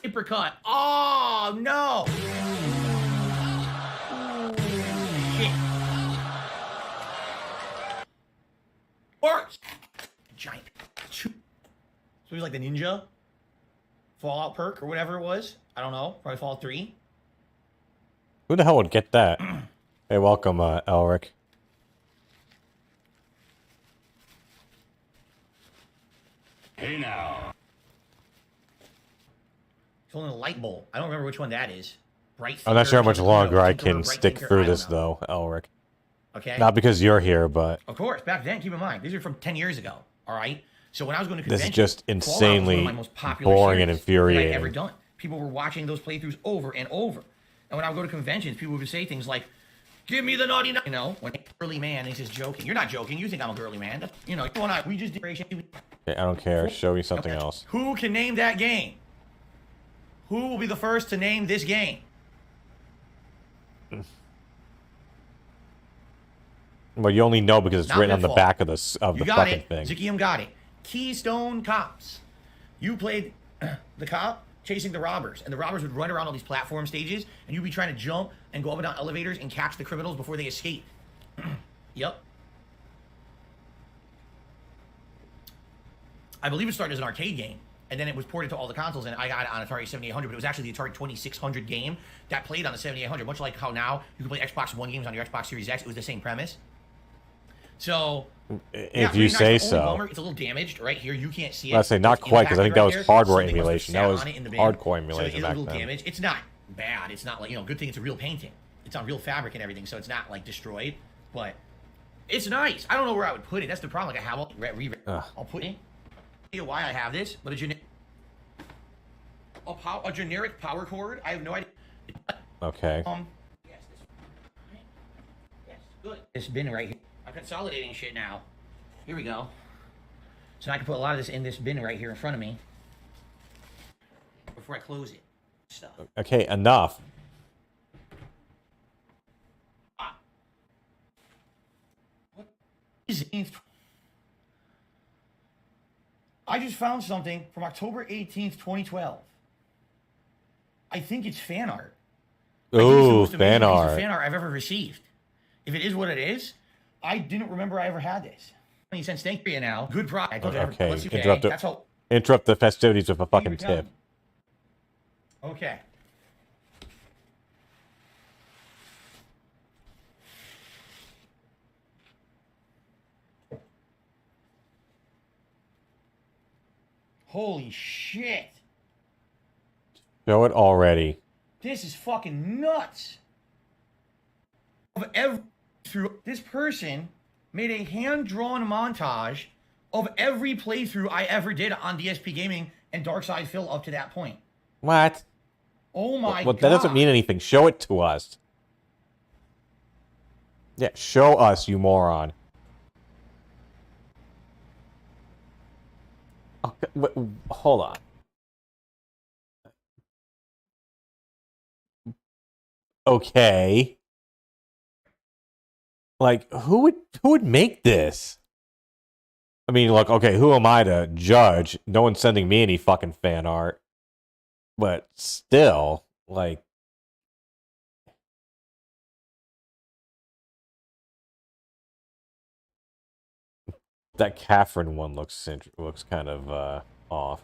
Uppercut. Oh, no. Shit. Works. Giant. So he's like the ninja Fallout perk or whatever it was. I don't know. Probably Fallout 3. Who the hell would get that? Hey, welcome, Elric. Hey now. It's only a light bulb. I don't remember which one that is. Bright. I'm not sure how much longer I Thinker, can Bright stick Thinker, through I this, don't know. though, Elric. Okay. Not because you're here, but Of course, back then, keep in mind, these are from 10 years ago. All right. So when I was going to this conventions, is just Fallout was one of insanely my most popular boring and series that I'd ever infuriating. done. People were watching those playthroughs over and over. And when I would go to conventions, people would say things like, "Give me the naughty," you know, when a girly man is just joking. You're not joking. You think I'm a girly man. That's, you know, we just did. Okay, I don't care. Show me something else. Who can name that game? Who will be the first to name this game? Well, you only know because it's Not written on the Pitfall. back of the You got fucking it. thing. Zikium got it. Keystone Cops. You played the cop chasing the robbers, and the robbers would run around all these platform stages, and you'd be trying to jump and go up and down elevators and catch the criminals before they escape. Yep. I believe it started as an arcade game, and then it was ported to all the consoles, and I got it on Atari 7800, but it was actually the Atari 2600 game that played on the 7800, much like how now you can play Xbox One games on your Xbox Series X. It was the same premise. So, If you say so. Bummer, it's a little damaged right here. You can't see it. I say not It's quite, because I think that impacted was right hardware there. Something must have emulation. sat That was on it in the bin. hardcore emulation So it's a back little then. damaged. It's not bad. It's not like, you know, good thing it's a real painting. It's on real fabric and everything, so it's not like destroyed. But it's nice. I don't know where I would put it. That's the problem. Like I have I'll put it. I don't know why I have this, but a generic power cord. I have no idea. Okay. Yes, good. This bin right here. I'm consolidating shit now. Here we go. So I can put a lot of this in this bin right here in front of me before I close it. Stuff. Okay, enough. What is it? I just found something from October 18th, 2012. I think it's fan art. Ooh, fan art. Fan art I've ever received. If it is what it is, I didn't remember I ever had this. 20 cents, thank you now. Good product. Okay, That's all. interrupt the festivities with a fucking tip. Okay. Holy shit. Show it already. This is fucking nuts. This person made a hand-drawn montage of every playthrough I ever did on DSP Gaming and Darkside Phil up to that point. What? Oh my god. Well, that doesn't mean anything. Show it to us. Yeah, show us, you moron. Okay, hold on. Okay. Like, who would make this? I mean, look, okay, who am I to judge? No one's sending me any fucking fan art. But still, like, That Catherine one looks kind of off.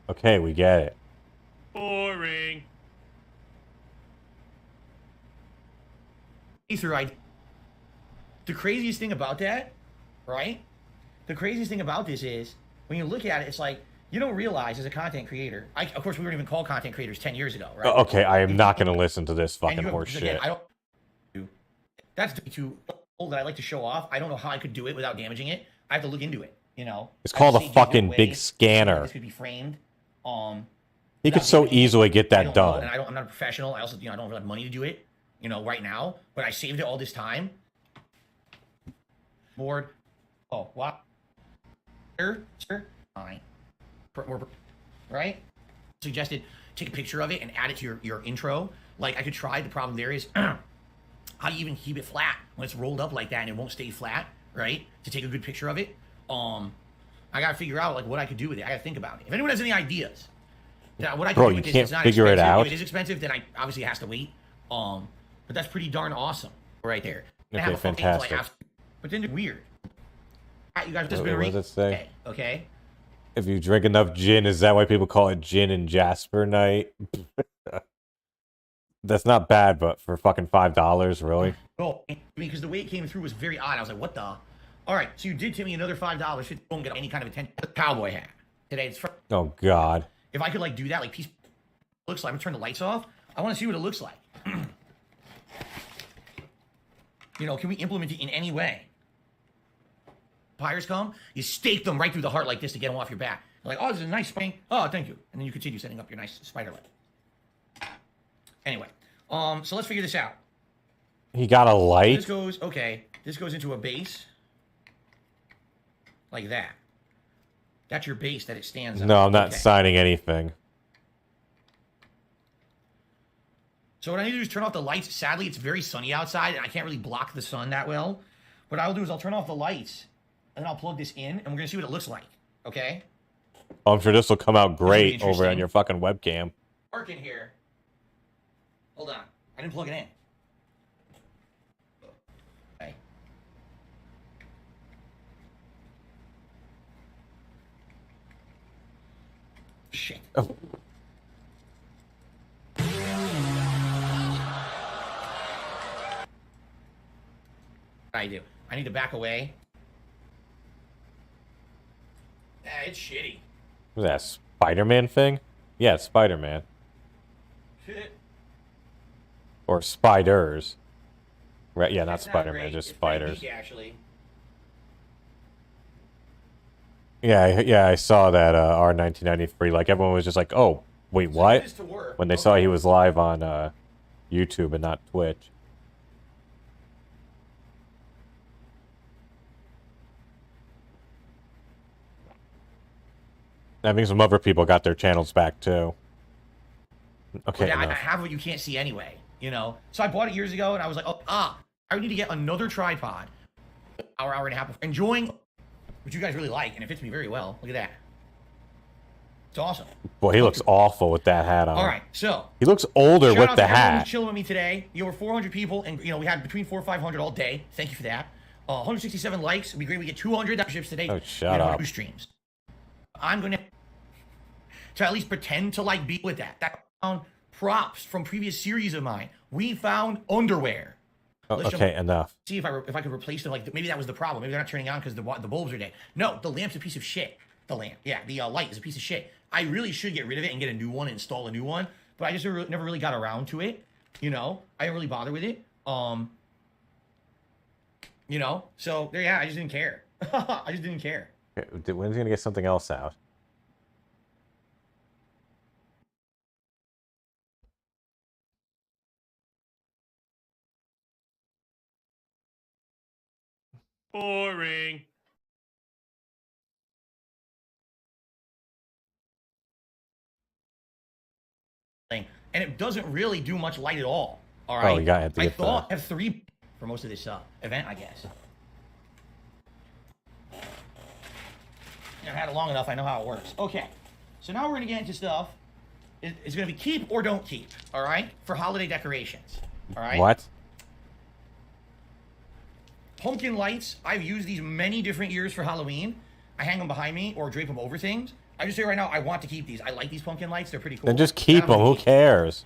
Okay, we get it. Boring. The craziest thing about that, right? The craziest thing about this is when you look at it, it's like you don't realize as a content creator. Of course, we weren't even called content creators 10 years ago, right? Okay, I am not going to listen to this fucking horse shit. Again, I don't. That's too old that I like to show off. I don't know how I could do it without damaging it. I have to look into it. You know, It's called a fucking big scanner. This could be framed. He could so easily get that done. And I'm not a professional. I also, I don't really have money to do it. Right now. But I saved it all this time. Board. Oh, what? Sir? Fine. Right? Suggested take a picture of it and add it to your intro. Like, I could try. The problem there is, how do you even keep it flat when it's rolled up like that and it won't stay flat, right? To take a good picture of it. I gotta figure out, like, what I could do with it. I gotta think about it. If anyone has any ideas, what I can do with this, it's not figure it out. If it is expensive, then obviously it has to wait. But that's pretty darn awesome right there. Okay, fantastic. But then it's weird. You guys just what does it say? Okay. If you drink enough gin, is that why people call it gin and Jasper night? That's not bad, but for fucking $5, really? Oh, because the way it came through was very odd. I was like, what the? All right, so you did tip me another $5. You don't get any kind of attention. Cowboy hat. Today it's oh, God. If I could, like, do that, like, looks like, I'm gonna turn the lights off. I want to see what it looks like. Can we implement it in any way? Pyres come, you stake them right through the heart like this to get them off your back. You're like, oh, this is a nice spring. Oh, thank you. And then you continue setting up your nice spider web. Anyway, so let's figure this out. He got a light? This goes into a base. Like that. That's your base that it stands on. No, I'm not signing anything. So what I need to do is turn off the lights. Sadly, it's very sunny outside, and I can't really block the sun that well. What I'll do is I'll turn off the lights, and then I'll plug this in, and we're going to see what it looks like. Okay? Oh, I'm sure this will come out great over on your fucking webcam. Dark in here. Hold on. I didn't plug it in. Okay. Shit. Oh. I do. I need to back away. It's shitty. Was that a Spider-Man thing? Yeah, it's Spider-Man. Shit. Or spiders. Right? Yeah, not Spider-Man, great. just it's spiders. Weak, actually. Yeah, I saw that R1993. Like, everyone was just like, oh, wait, what? When they saw he was live on YouTube and not Twitch. I think some other people got their channels back, too. Okay, well, I have what you can't see anyway, So I bought it years ago, and I was like, I need to get another tripod. Hour and a half. Enjoying what you guys really like, and it fits me very well. Look at that. It's awesome. Boy, he looks awful with that hat on. All right, so. He looks older with the hat. Who's chilling with me today. Over 400 people, and, we had between 400 and 500 all day. Thank you for that. 167 likes. It'd be great. We get 200 ships today. Oh, shut up. 2 streams. I'm going to at least pretend to, be with that. That found props from previous series of mine. We found underwear. Okay, enough. See if I could replace them. Maybe that was the problem. Maybe they're not turning on because the bulbs are dead. No, the lamp's a piece of shit. The lamp. Yeah, the light is a piece of shit. I really should get rid of it and get a new one and install a new one. But I just never really got around to it. I didn't really bother with it. So there, yeah, I just didn't care. I just didn't care. Okay, when's he gonna get something else out? Boring. And it doesn't really do much light at all. All right. Oh, you got to I get thought F3 for most of this event, I guess. I've had it long enough. I know how it works. Okay. So now we're gonna get into stuff is going to be keep or don't keep, all right? For holiday decorations, all right? What? Pumpkin lights, I've used these many different years for Halloween. I hang them behind me or drape them over things. I just say right now, I want to keep these. I like these pumpkin lights. They're pretty cool. Then just keep them. Who cares?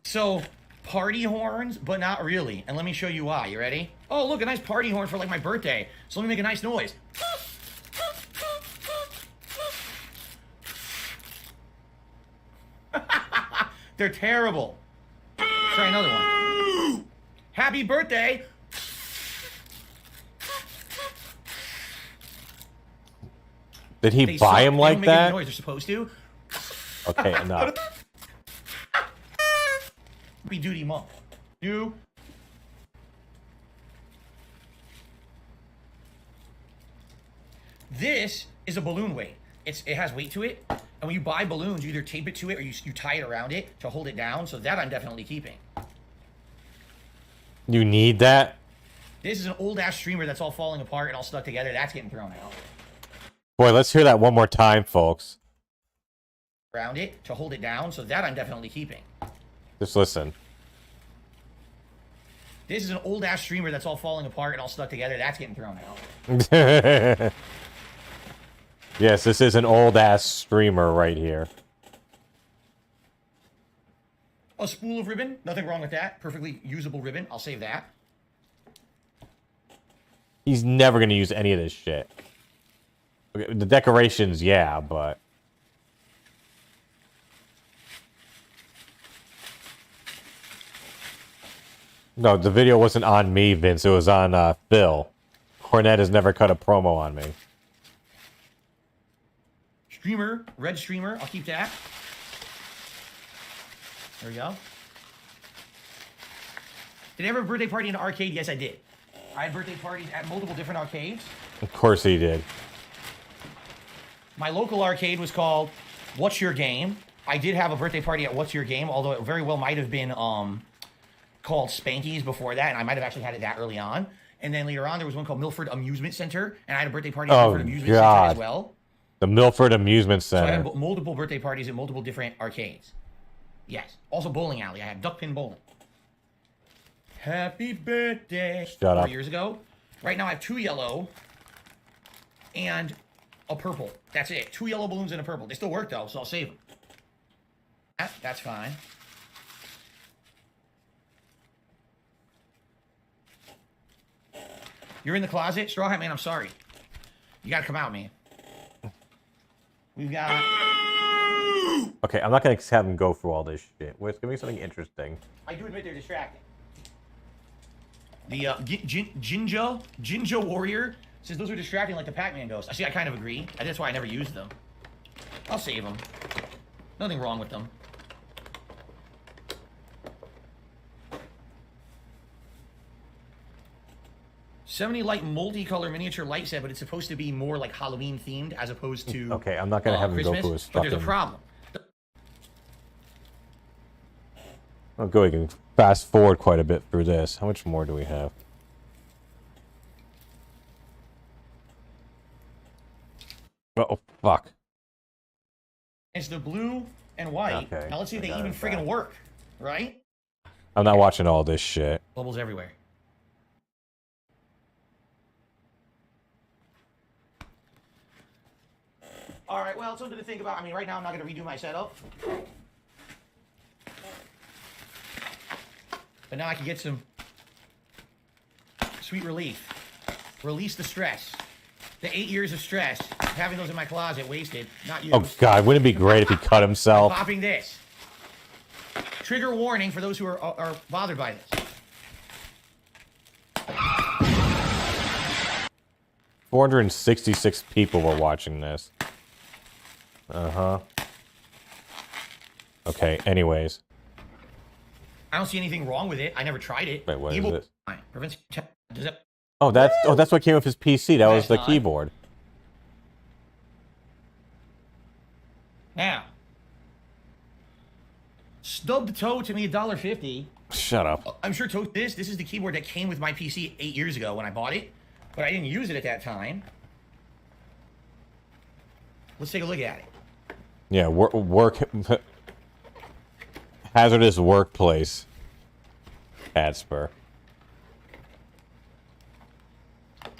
So, party horns, but not really. And let me show you why. You ready? Oh, look, a nice party horn for like my birthday. So let me make a nice noise. They're terrible. Try another one. Happy birthday. Did he They buy suck. him They like don't make any that? noise they're supposed to. Okay, enough. Be duty monk. You. This is a balloon weight. It has weight to it, and when you buy balloons, you either tape it to it or you tie it around it to hold it down. So that I'm definitely keeping. You need that? This is an old ass streamer that's all falling apart and all stuck together. That's getting thrown out. Boy, let's hear that one more time, folks. Around it to hold it down. So that I'm definitely keeping. Just listen. This is an old ass streamer that's all falling apart and all stuck together. That's getting thrown out. Yes, this is an old-ass streamer right here. A spool of ribbon. Nothing wrong with that. Perfectly usable ribbon. I'll save that. He's never going to use any of this shit. Okay, the decorations, yeah, but... No, the video wasn't on me, Vince. It was on Phil. Cornette has never cut a promo on me. Streamer, red streamer. I'll keep that. There we go. Did I ever have a birthday party in an arcade? Yes, I did. I had birthday parties at multiple different arcades. Of course he did. My local arcade was called What's Your Game? I did have a birthday party at What's Your Game, although it very well might have been called Spanky's before that, and I might have actually had it that early on. And then later on, there was one called Milford Amusement Center, and I had a birthday party at Milford Amusement Center as well. The Milford Amusement Center. So I had multiple birthday parties at multiple different arcades. Yes. Also bowling alley. I had duck pin bowling. Happy birthday. Shut up. 4 years ago. Right now I have 2 yellow and a purple. That's it. 2 yellow balloons and a purple. They still work though, so I'll save them. That's fine. You're in the closet? Straw Hat Man, I'm sorry. You gotta come out, man. We've got... Okay, I'm not going to have him go through all this shit. It's going to be something interesting. I do admit they're distracting. The Jinja Warrior says those are distracting like the Pac-Man ghost. I kind of agree. That's why I never used them. I'll save them. Nothing wrong with them. $70 light multicolor miniature light set, but it's supposed to be more like Halloween themed as opposed to Okay, I'm not going to have him Christmas, go through his but there's a fucking... problem. Oh, good. We can fast forward quite a bit through this. How much more do we have? Oh, fuck. It's the blue and white. Okay, Now let's see if I they got even it friggin' back. work, right? I'm not watching all this shit. Bubbles everywhere. All right, well, something to think about. I mean, right now I'm not going to redo my setup. But now I can get some sweet relief. Release the stress. The 8 years of stress, having those in my closet, wasted, not used. Oh, God. Wouldn't it be great if he cut himself? Popping this. Trigger warning for those who are bothered by this. 466 people were watching this. Uh-huh. Okay, anyways. I don't see anything wrong with it. I never tried it. Wait, what is Evil this? prevents. Does that? Oh, that's what came with his PC. That was That's the not. keyboard. Now, stubbed toe to me $1.50. Shut up. I'm sure this is the keyboard that came with my PC 8 years ago when I bought it, but I didn't use it at that time. Let's take a look at it. Yeah, work hazardous workplace. Adspur.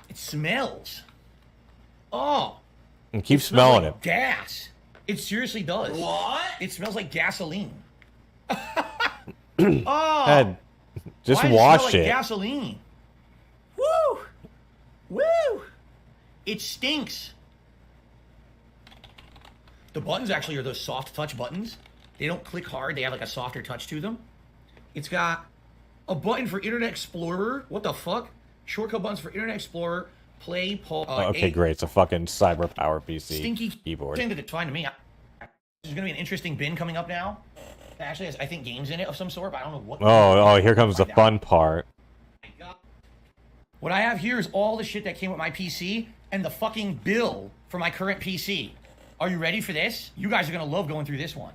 It smells. Oh. And keep It smells smelling like it. gas. It seriously does. What? It smells like gasoline. Oh. Ed, just Why wash does it. Smell it. like gasoline. Woo! Woo! It stinks. The buttons actually are those soft touch buttons. They don't click hard. They have like a softer touch to them. It's got a button for Internet Explorer. What the fuck? Shortcut buttons for Internet Explorer. Play, pause. Okay, great. It's a fucking cyber power PC Stinky keyboard. thing that it's fine to me. There's gonna be an interesting bin coming up now. It actually has, I think, games in it of some sort, but I don't know what. Oh, here comes the fun part. What I have here is all the shit that came with my PC and the fucking bill for my current PC. Are you ready for this? You guys are gonna love going through this one.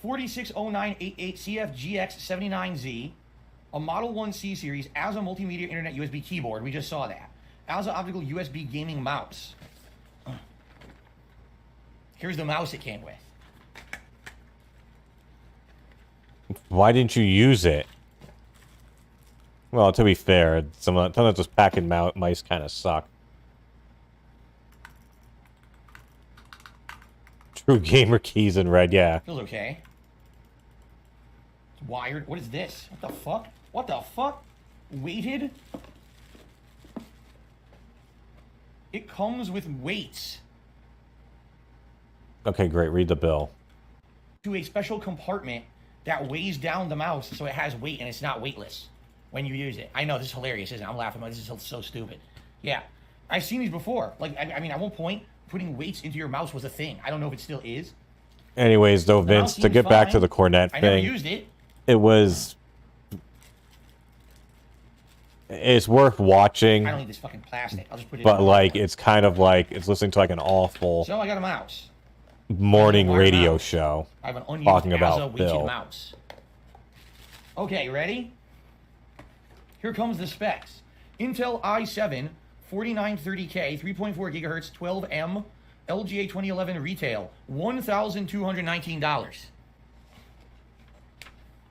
460988 CFGX79Z, a Model 1 C series as a multimedia internet USB keyboard. We just saw that. As an optical USB gaming mouse. Here's the mouse it came with. Why didn't you use it? Well, to be fair, sometimes those packet mice kind of suck. True gamer keys in red, yeah. Feels okay. It's wired. What is this? What the fuck? What the fuck? Weighted? It comes with weights. Okay, great. Read the bill. To a special compartment that weighs down the mouse so it has weight and it's not weightless when you use it. I know, this is hilarious, isn't it? I'm laughing about this. This is so stupid. Yeah. I've seen these before. Like, I mean, at one point, putting weights into your mouse was a thing. I don't know if it still is. Anyways, though, Vince, to get back to the Cornette I never thing, used it. it's worth watching. I don't need this fucking plastic. I'll just put it But, in. like, it's kind of like, it's listening to, like, an awful So I got a mouse. morning Wired radio mouse. show I have an unused talking Asa about weighted Bill. mouse. Okay, ready? Here comes the specs. Intel i7 4930K, 3.4 gigahertz, 12M, LGA 2011 retail, $1,219.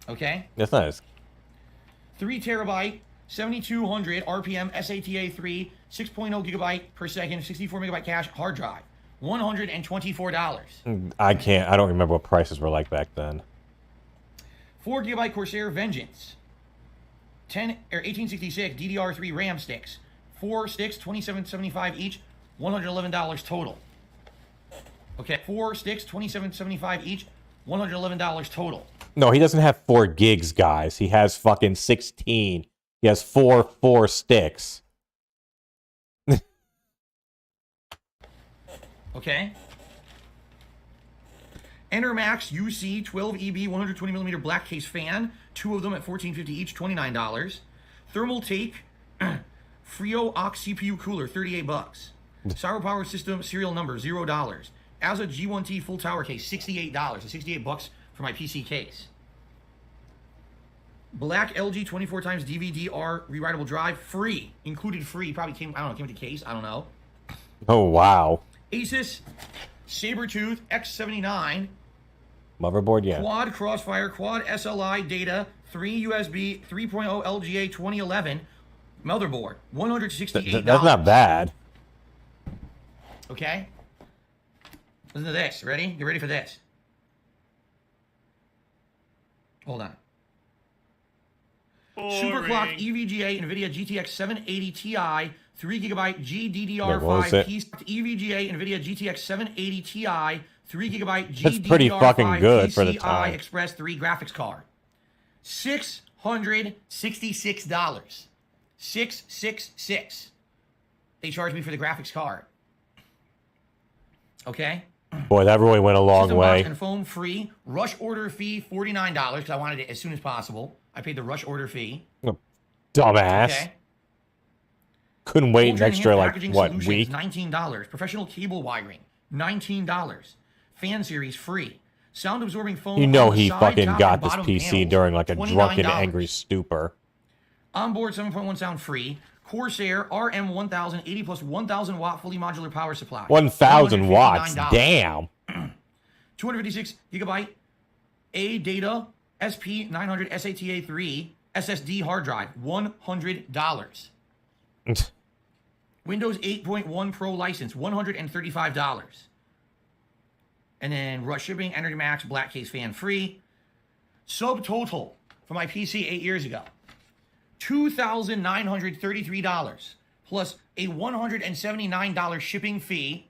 Okay? That's nice. 3 terabyte, 7200 RPM SATA 3, 6.0 gigabyte per second, 64 megabyte cache hard drive, $124. I don't remember what prices were like back then. 4 gigabyte Corsair Vengeance, 1866 DDR3 RAM sticks, 4 sticks, $27.75 each, $111 total. Okay, 4 sticks, $27.75 each, $111 total. No, he doesn't have 4 gigs, guys. He has fucking 16. He has 4 sticks. Okay. Enermax UC 12EB 120mm black case fan, 2 of them at $14.50 each, $29. Thermal Take Frio Ox CPU cooler, $38. Cyber Power System serial number, $0. Asa G1T full tower case, $68. So $68 for my PC case. Black LG 24 times DVD-R rewritable drive, free. Included free. Probably came, I don't know, came with the case. I don't know. Oh, wow. Asus Sabertooth X79 Motherboard, yeah. Quad Crossfire, Quad SLI data, 3 USB 3.0 LGA 2011 motherboard, $168. That's not bad. Okay? Listen to this. Ready? Get ready for this. Hold on. Superclock EVGA NVIDIA GTX 780 Ti 3 gigabyte GDDR5 EVGA NVIDIA GTX 780 Ti 3 gigabyte GDDR5 That's pretty fucking good for the time. Express 3 graphics card. $666. $666. They charged me for the graphics card. Okay? Boy, that really went a long System way. box and foam free. Rush order fee $49 because I wanted it as soon as possible. I paid the rush order fee. Dumbass. Okay. Couldn't wait an Ultra extra, Enhanced like, Packaging what, Solutions, week? $19. Professional cable wiring, $19. Fan series free. Sound absorbing foam. You know on the he side, fucking top, got and this bottom PC panels, during, like, a drunken, $29. angry stupor. Onboard 7.1 sound free. Corsair RM1000 80 plus 1,000 watt fully modular power supply. 1,000 watts. $159. Damn. 256 gigabyte ADATA SP900 SATA3 SSD hard drive. $100. Windows 8.1 Pro license. $135. And then rush shipping, Energy Max, black case fan free. Subtotal for my PC 8 years ago. $2,933 plus a $179 shipping fee,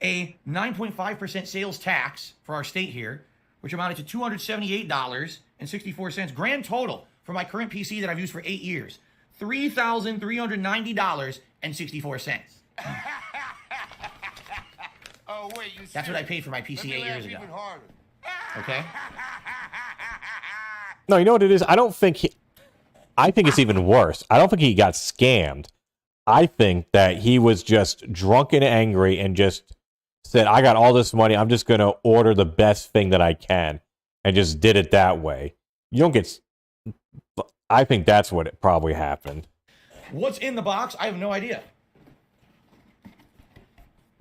a 9.5% sales tax for our state here, which amounted to $278.64. Grand total for my current PC that I've used for 8 years, $3,390.64. Oh, wait, you That's what I paid for my PC 8 years ago. Okay? No, you know what it is? I think it's even worse. I don't think he got scammed. I think that he was just drunk and angry and just said, I got all this money. I'm just going to order the best thing that I can, and just did it that way. You don't get... I think that's what it probably happened. What's in the box? I have no idea.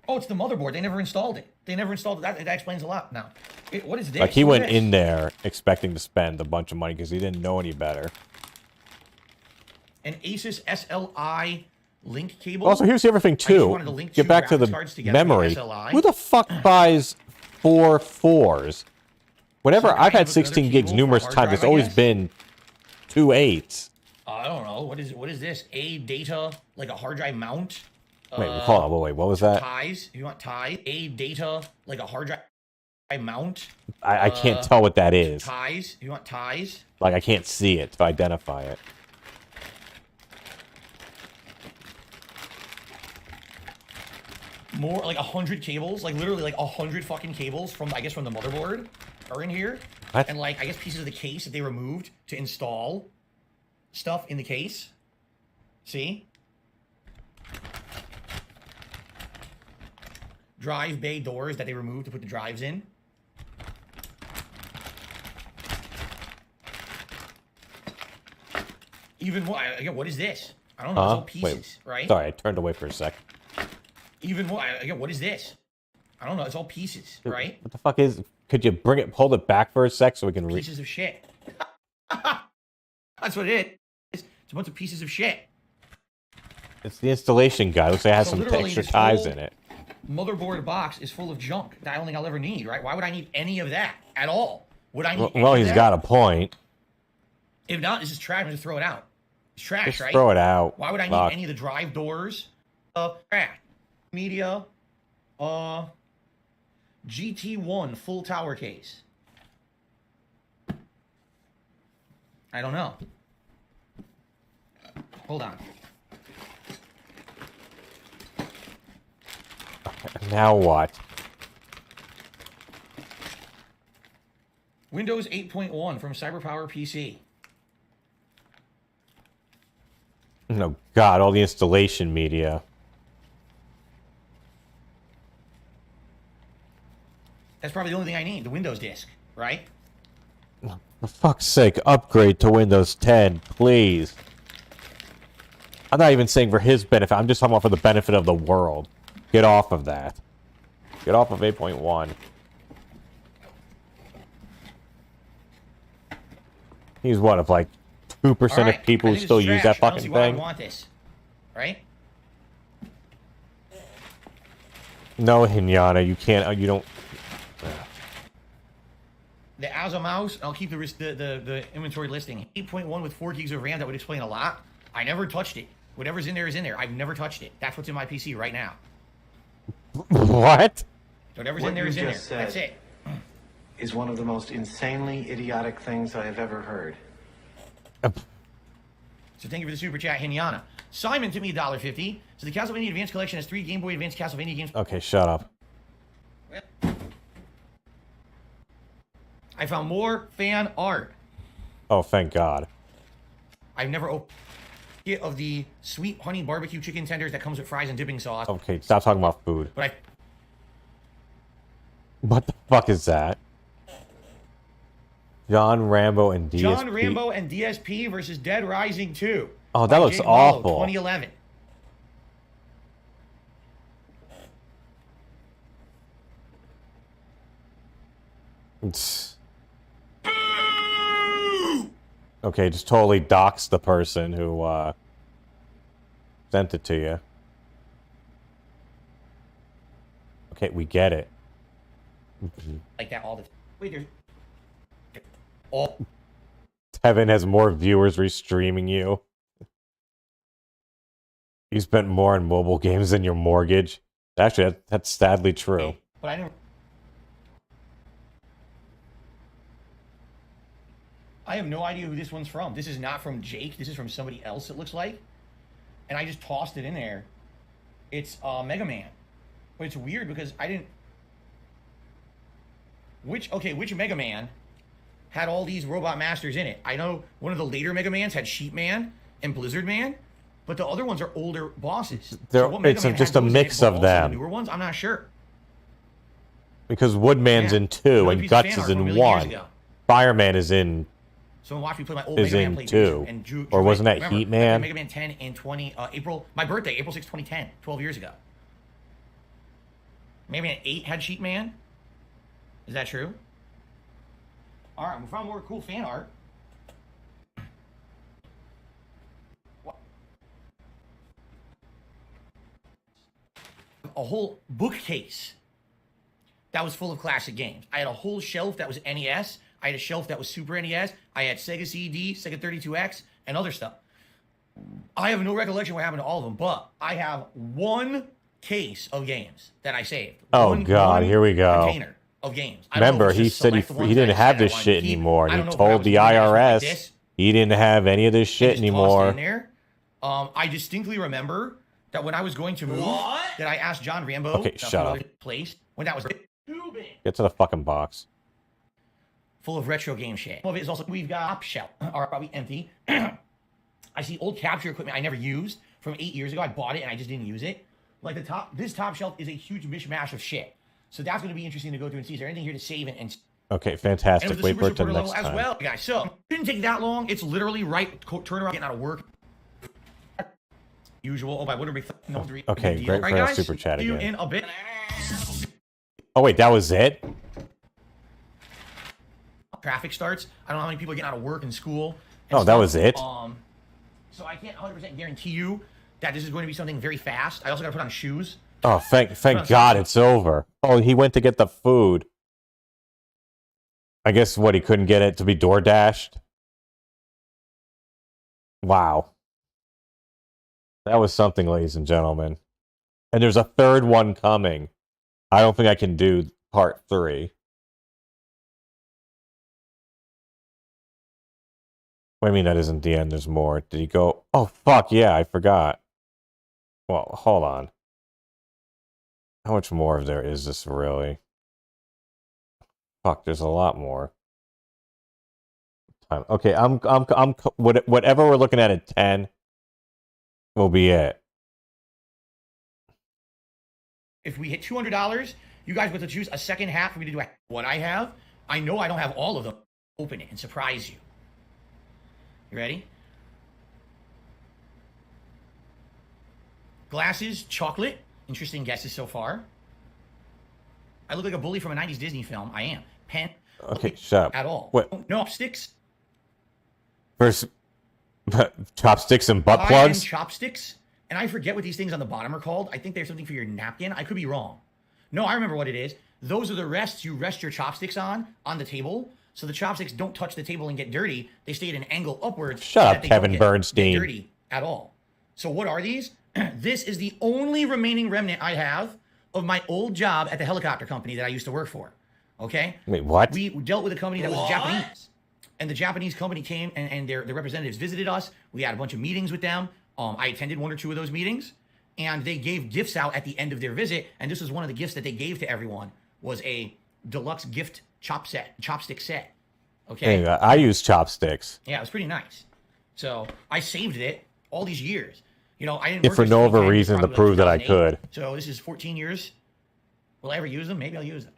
Oh, it's the motherboard. They never installed it. That explains a lot now. What is this? Like, he went in there expecting to spend a bunch of money because he didn't know any better. An Asus SLI link cable. Also, here's the other thing, too. Get back to the memory. Who the fuck buys 4 4s? Whenever I've had 16 gigs numerous times, it's always been 2 8s. I don't know. What is this? A data, like a hard drive mount? Wait, hold on. Wait, what was that? Ties. You want ties? A data, like a hard drive mount? I can't tell what that is. Ties. You want ties? Like, I can't see it to identify it. More, like 100 cables. Like, literally, like 100 fucking cables from, I guess, from the motherboard are in here. What? And, like, I guess pieces of the case that they removed to install stuff in the case. See? Drive bay doors that they removed to put the drives in. Even more, again, what is this? I don't know. It's all pieces, right? Sorry, I turned away for a sec. Even more, again, what is this? I don't know. It's all pieces, right? What the fuck is... Could you hold it back for a sec so we can read? Pieces of shit. That's what it is. It's a bunch of pieces of shit. It's the installation guide. Looks like it has So some literally extra this ties whole in it. Motherboard box is full of junk that I don't think I'll ever need, right? Why would I need any of that at all? Would I need Well, he's got a point. If not, this is trash. I'm just throw it out. It's trash, Just right? throw it out. Why would I need any of the drive doors? Trash. Media. GT1 full tower case. I don't know. Hold on. Now what? Windows 8.1 from CyberPower PC. No, God, all the installation media. That's probably the only thing I need, the Windows disk, right? For fuck's sake, upgrade to Windows 10, please. I'm not even saying for his benefit. I'm just talking about for the benefit of the world. Get off of that. Get off of 8.1. He's one of like 2% of people who still use that fucking thing. I want this, right? No, Hinyana, you can't. You don't. The Azza mouse, I'll keep the inventory listing. 8.1 with 4 gigs of RAM, that would explain a lot. I never touched it. Whatever's in there is in there. I've never touched it. That's what's in my PC right now. What? Whatever's in there is in there. That's it. Is one of the most insanely idiotic things I have ever heard. So thank you for the super chat, Hinyana. Simon to me $1.50. So the Castlevania Advance Collection has 3 Game Boy Advance Castlevania games. Okay, shut up. I found more fan art. Oh, thank God. I've never opened it of the sweet honey barbecue chicken tenders that comes with fries and dipping sauce. Okay, stop talking about food. But What the fuck is that? John Rambo and DSP. John Rambo and DSP versus Dead Rising 2. Oh, that looks Jake Marlowe, awful. 2011. Okay, just totally dox the person who sent it to you. Okay, we get it. Like that all the... Wait, there's... Oh. Tevin has more viewers restreaming you. You spent more on mobile games than your mortgage. Actually, that's sadly true. But I didn't... I have no idea who this one's from. This is not from Jake. This is from somebody else, it looks like. And I just tossed it in there. It's Mega Man. But it's weird because I didn't... Which Mega Man had all these Robot Masters in it? I know one of the later Mega Mans had Sheep Man and Blizzard Man, but the other ones are older bosses. It's just a mix of them. The newer ones, I'm not sure. Because Woodman's in 2 and Guts is in 1. Fireman is in... Someone watched me play my old Mega Man PlayStation. And or wasn't that Heat Man? Mega Man 10 in my birthday, April 6, 2010, 12 years ago. Mega Man 8 had Sheep Man. Is that true? All right, we found more cool fan art. A whole bookcase that was full of classic games. I had a whole shelf that was NES. I had a shelf that was Super NES. I had Sega CD, Sega 32X, and other stuff. I have no recollection what happened to all of them, but I have one case of games that I saved. Oh, God, here we go. Container of games. Remember, he said he didn't have this shit anymore. He told the IRS he didn't have any of this shit anymore. I distinctly remember that when I was going to move, that I asked John Rambo. Okay, shut up. Place when that was Get to the fucking box. Full of retro game shit. Some of it is also we've got top shelf are probably empty. I see old capture equipment I never used from 8 years ago. I bought it and I just didn't use it. Like this top shelf is a huge mishmash of shit. So that's going to be interesting to go through and see. Is there anything here to save and okay, fantastic. Wait for it till next time. As well, guys. So it didn't take that long. It's literally right turnaround getting out of work. Usual. Oh, by what are we? No, okay, great for our super chat again. In a bit. Oh wait, that was it. Traffic starts. I don't know how many people are getting out of work and school. Oh, that was it. So I can't 100% guarantee you that this is going to be something very fast. I also got to put on shoes. Oh, thank God it's over. Oh, he went to get the food. I guess what, he couldn't get it to be door dashed? Wow. That was something, ladies and gentlemen. And there's a third one coming. I don't think I can do part 3. What do you mean that isn't the end? There's more. Did he go? Oh, fuck, yeah, I forgot. Well, hold on. How much more of there is this really? Fuck, there's a lot more. Time. Okay, whatever we're looking at 10 will be it. If we hit $200, you guys get to choose a second half for me to do what I have. I know I don't have all of them. Open it and surprise you. You ready? Glasses, chocolate. Interesting guesses so far. I look like a bully from a 90s Disney film. I am. Pen. Okay, shut up. At all. What? No, sticks. First, chopsticks and butt plugs? Chopsticks. And I forget what these things on the bottom are called. I think they're something for your napkin. I could be wrong. No, I remember what it is. Those are the rests you rest your chopsticks on the table. So the chopsticks don't touch the table and get dirty. They stay at an angle upwards. Shut up, Kevin Bernstein. Get dirty at all. So what are these? This is the only remaining remnant I have of my old job at the helicopter company that I used to work for. Okay? Wait, what? We dealt with a company that was Japanese. And the Japanese company came and their representatives visited us. We had a bunch of meetings with them. I attended 1 or 2 of those meetings. And they gave gifts out at the end of their visit. And this was one of the gifts that they gave to everyone, was a deluxe gift chopstick set. Okay? Hey, I use chopsticks. Yeah, it was pretty nice. So I saved it all these years. You know, I didn't if work for no other reason to probably prove that I could. So this is 14 years. Will I ever use them? Maybe I'll use them.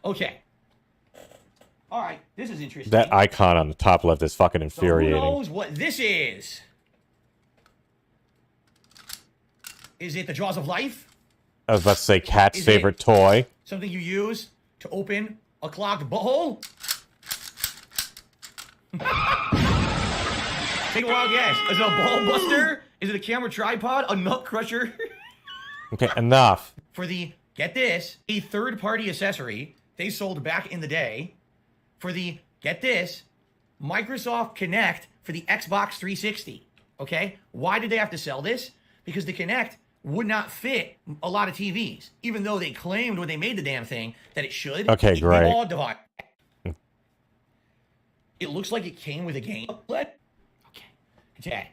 Okay. All right, this is interesting. That icon on the top left is fucking So infuriating. who knows what this is? Is it the Jaws of Life? I was about to say Cat's Is favorite it- toy. Something you use to open a clogged butthole? Take a wild guess. Is it a ball buster? Is it a camera tripod? A nut crusher? Okay, enough. For the, get this, a third-party accessory they sold back in the day for the, get this, Microsoft Kinect for the Xbox 360. Okay? Why did they have to sell this? Because the Kinect would not fit a lot of TVs, even though they claimed when they made the damn thing that it should. Okay, great. All device. It looks like it came with a game. Okay.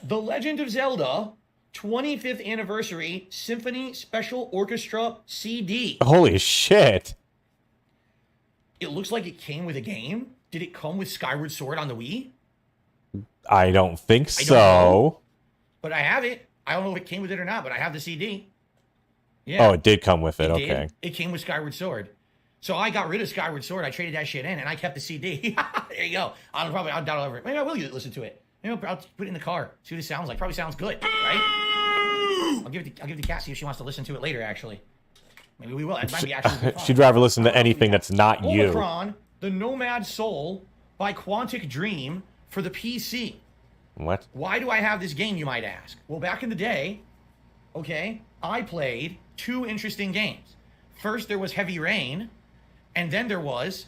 The Legend of Zelda 25th Anniversary Symphony Special Orchestra CD. Holy shit. It looks like it came with a game. Did it come with Skyward Sword on the Wii? I don't think I don't so. know. But I have it. I don't know if it came with it or not, but I have the CD. Yeah. Oh, it did come with it. It Okay. did. It came with Skyward Sword. So I got rid of Skyward Sword. I traded that shit in, and I kept the CD. There you go. I'll download it. Maybe I will listen to it. Maybe I'll put it in the car. See what it sounds like. Probably sounds good, right? I'll give it to Kat, see if she wants to listen to it later. Actually, maybe we will. It might be actually fun. She'd rather listen to anything that's not you. Omicron, the Nomad Soul by Quantic Dream for the PC. What? Why do I have this game, you might ask? Well, back in the day, okay, I played two interesting games. First, there was Heavy Rain, and then there was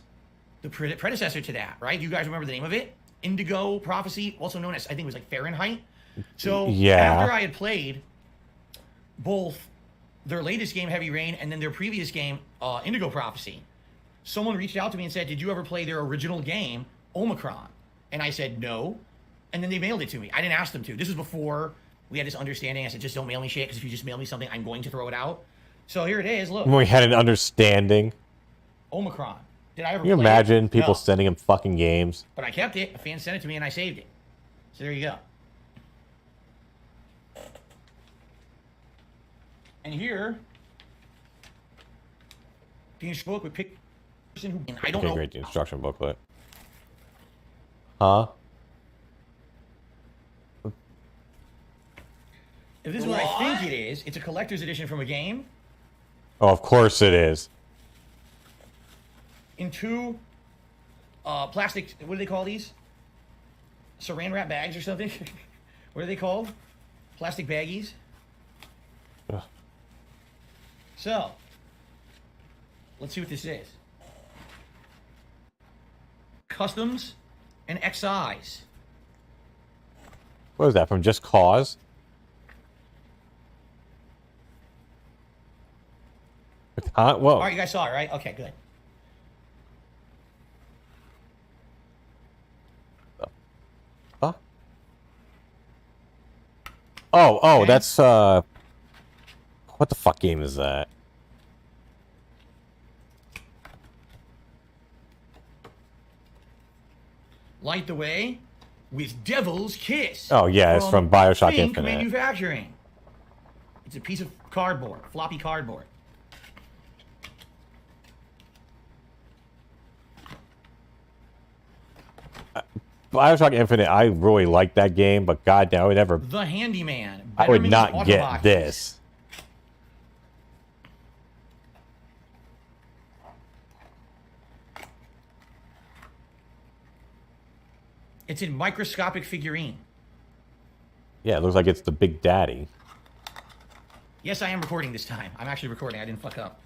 the predecessor to that, right? You guys remember the name of it? Indigo Prophecy, also known as, I think it was like Fahrenheit. So Yeah. after I had played both their latest game, Heavy Rain, and then their previous game, Indigo Prophecy, someone reached out to me and said, did you ever play their original game, Omicron? And I said, no. And then they mailed it to me. I didn't ask them to. This was before we had this understanding. I said, just don't mail me shit, because if you just mail me something, I'm going to throw it out. So here it is. Look. When we had an understanding. Omicron. Did I ever Can you play it? imagine people No. sending him fucking games? But I kept it. A fan sent it to me, and I saved it. So there you go. And here, the instruction book would pick the person who, and I don't Okay, know. great. The instruction booklet. Huh? If this is what I think it is, it's a collector's edition from a game Oh, of course it is. in two plastic, what do they call these? Saran wrap bags or something? What are they called? Plastic baggies? Ugh. So, let's see what this is. Customs and excise. What was that, from Just Cause? Whoa. All right, you guys saw it, right? Okay, good. Huh? Oh, Okay. that's, what the fuck game is that? Light the Way with Devil's Kiss. Oh, yeah, it's from BioShock Think Infinite. Manufacturing. It's a piece of cardboard, floppy cardboard. BioShock Infinite, I really liked that game, but goddamn, I would never, The Handyman. I would Betterman's not get Autobots. this. It's in microscopic figurine. Yeah, it looks like it's the Big Daddy. Yes, I am recording this time. I'm actually recording. I didn't fuck up.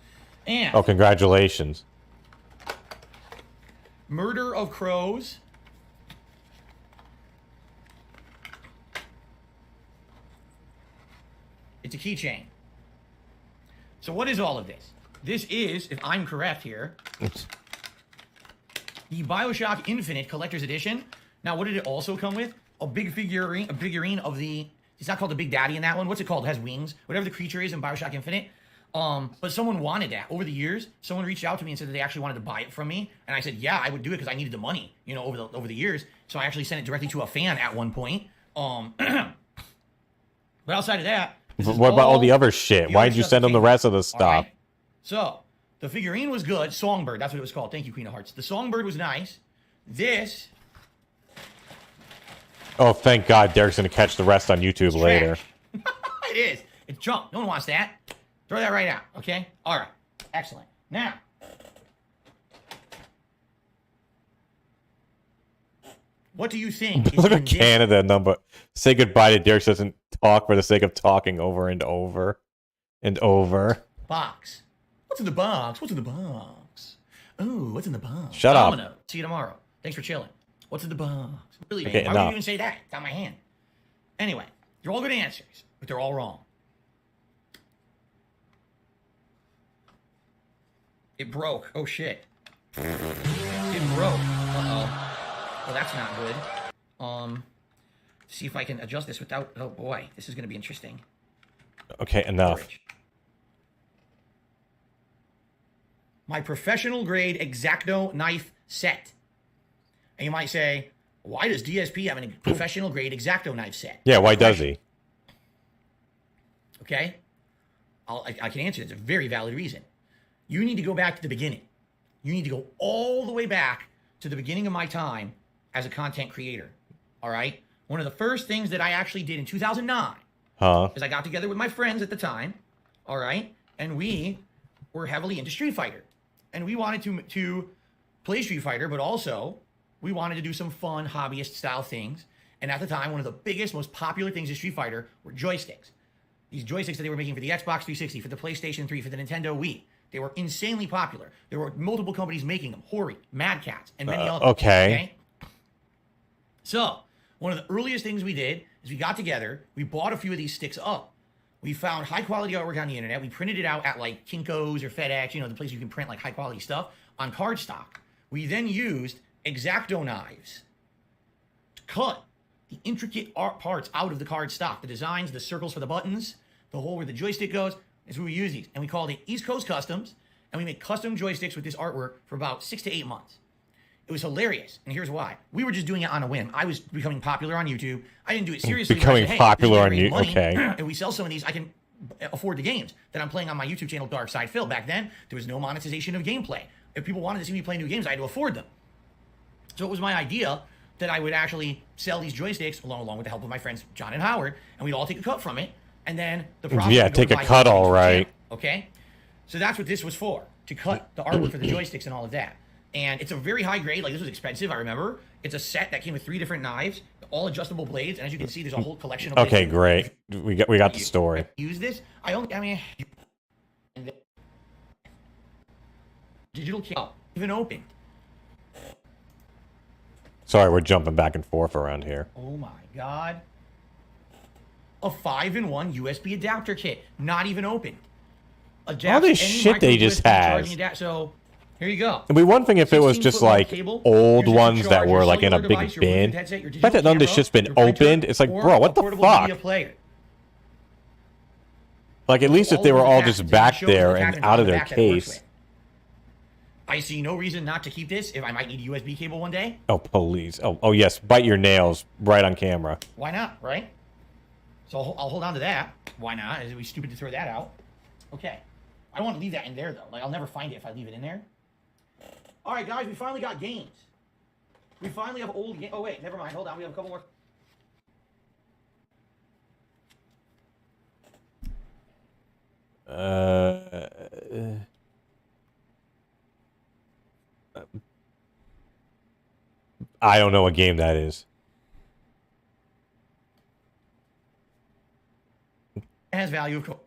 And Oh, congratulations. Murder of Crows. It's a keychain. So what is all of this? This is, if I'm correct here, the BioShock Infinite Collector's Edition. Now, what did it also come with? A figurine of the, it's not called the Big Daddy in that one. What's it called? It has wings. Whatever the creature is in BioShock Infinite. But someone wanted that. Over the years, someone reached out to me and said that they actually wanted to buy it from me. And I said, yeah, I would do it because I needed the money, you know, over the years. So I actually sent it directly to a fan at one point. But outside of that, this is What about all the other shit? the Why other did you stuff send that them the came rest of the out, all stuff? right? So, The figurine was good. Songbird, that's what it was called. Thank you, Queen of Hearts. The Songbird was nice. This... Oh, thank God Derek's going to catch the rest on YouTube later. It is. It's junk. No one wants that. Throw that right out, okay? All right. Excellent. Now... what do you think? Look at Canada number. Say goodbye to Derek doesn't talk for the sake of talking over and over and over. Box. What's in the box? What's in the box? Oh, what's in the box? Shut up. Domino. See you tomorrow. Thanks for chilling. What's in the box? Really? Okay, Why enough. would you even say that? It's on my hand. Anyway, they're all good answers, but they're all wrong. It broke. Oh shit. It broke. Uh-oh. Well, that's not good. See if I can adjust this without... oh boy, this is going to be interesting. Okay, enough. Storage. My professional grade X-Acto knife set. And you might say, why does DSP have a professional grade X-Acto knife set? Yeah, why does he? Okay? I can answer it. It's a very valid reason. You need to go back to the beginning. You need to go all the way back to the beginning of my time as a content creator. All right? One of the first things that I actually did in 2009 is I got together with my friends at the time, all right? And we were heavily into Street Fighter. And we wanted to play Street Fighter, but also we wanted to do some fun hobbyist-style things. And at the time, one of the biggest, most popular things in Street Fighter were joysticks. These joysticks that they were making for the Xbox 360, for the PlayStation 3, for the Nintendo Wii. They were insanely popular. There were multiple companies making them. Hori, Mad Catz, and many others. Okay. So, one of the earliest things we did is we got together, we bought a few of these sticks up. We found high-quality artwork on the internet. We printed it out at, like, Kinko's or FedEx, you know, the place you can print, like, high-quality stuff, on cardstock. We then used X-Acto knives to cut the intricate art parts out of the cardstock. The designs, the circles for the buttons, the hole where the joystick goes. Is where we use these. And we called it East Coast Customs. And we made custom joysticks with this artwork for about 6 to 8 months. It was hilarious. And here's why. We were just doing it on a whim. I was becoming popular on YouTube. I didn't do it seriously. Becoming I said, hey, popular on YouTube. Okay. And we sell some of these. I can afford the games that I'm playing on my YouTube channel, Dark Side Phil. Back then, there was no monetization of gameplay. If people wanted to see me play new games, I had to afford them. So it was my idea that I would actually sell these joysticks along with the help of my friends, John and Howard. And we'd all take a cut from it. And then the profit Yeah, would go take to a buy cut, joysticks all for the right. channel, okay? So that's what this was for, to cut the artwork for the joysticks and all of that. And it's a very high grade, like this was expensive, I remember. It's a set that came with 3 different knives, all adjustable blades, and as you can see, there's a whole collection of Okay, blades. great. We got the story. Use this. Digital camera even opened. Sorry, we're jumping back and forth around here. Oh my God. A 5-in-1 USB adapter kit, not even opened. All this shit they just has. So here you go. It'd be one thing if it was just like old ones that were like in a big bin. The fact that none of this shit's been opened, it's like, bro, what the fuck? Like, at least if they were all just back there and out of their case. I see no reason not to keep this if I might need a USB cable one day. Oh, please. Oh, yes. Bite your nails right on camera. Why not, right? So I'll hold on to that. Why not? Is it stupid to throw that out? Okay. I don't want to leave that in there, though. Like, I'll never find it if I leave it in there. All right, guys, we finally got games. We finally have old games. Oh, wait, never mind. Hold on. We have a couple more. I don't know what game that is. It has value, of course.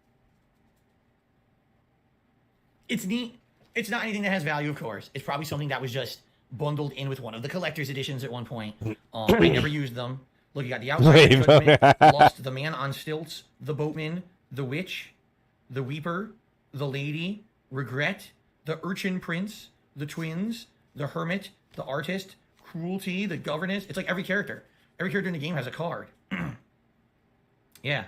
It's neat. It's not anything that has value, of course. It's probably something that was just bundled in with one of the collector's editions at one point. I never used them. Look, you got the outside judgment, Lost, the Man on Stilts, the Boatman, the Witch, the Weeper, the Lady, Regret, the Urchin Prince, the Twins, the Hermit, the Artist, Cruelty, the Governess. It's like every character. Every character in the game has a card. Yeah.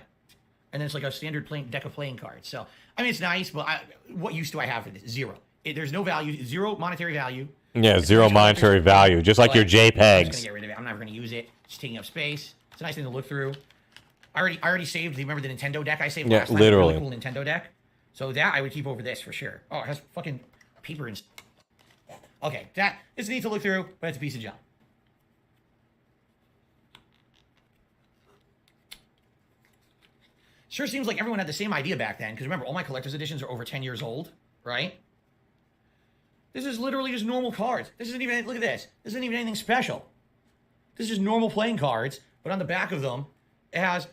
And then it's like a standard deck of playing cards. So, I mean, it's nice, but what use do I have for this? Zero. There's no value. Zero monetary value. Yeah, zero monetary value. Just like your JPEGs. I'm just going to get rid of it. I'm never going to use it. It's taking up space. It's a nice thing to look through. I already saved. Do you remember the Nintendo deck I saved last time? Literally. Really cool Nintendo deck. So that I would keep over this for sure. Oh, it has fucking paper and... Okay, that is neat to look through, but it's a piece of junk. Sure seems like everyone had the same idea back then, because remember, all my collector's editions are over 10 years old, right? This is literally just normal cards. This isn't even, look at this. This isn't even anything special. This is just normal playing cards, but on the back of them, it has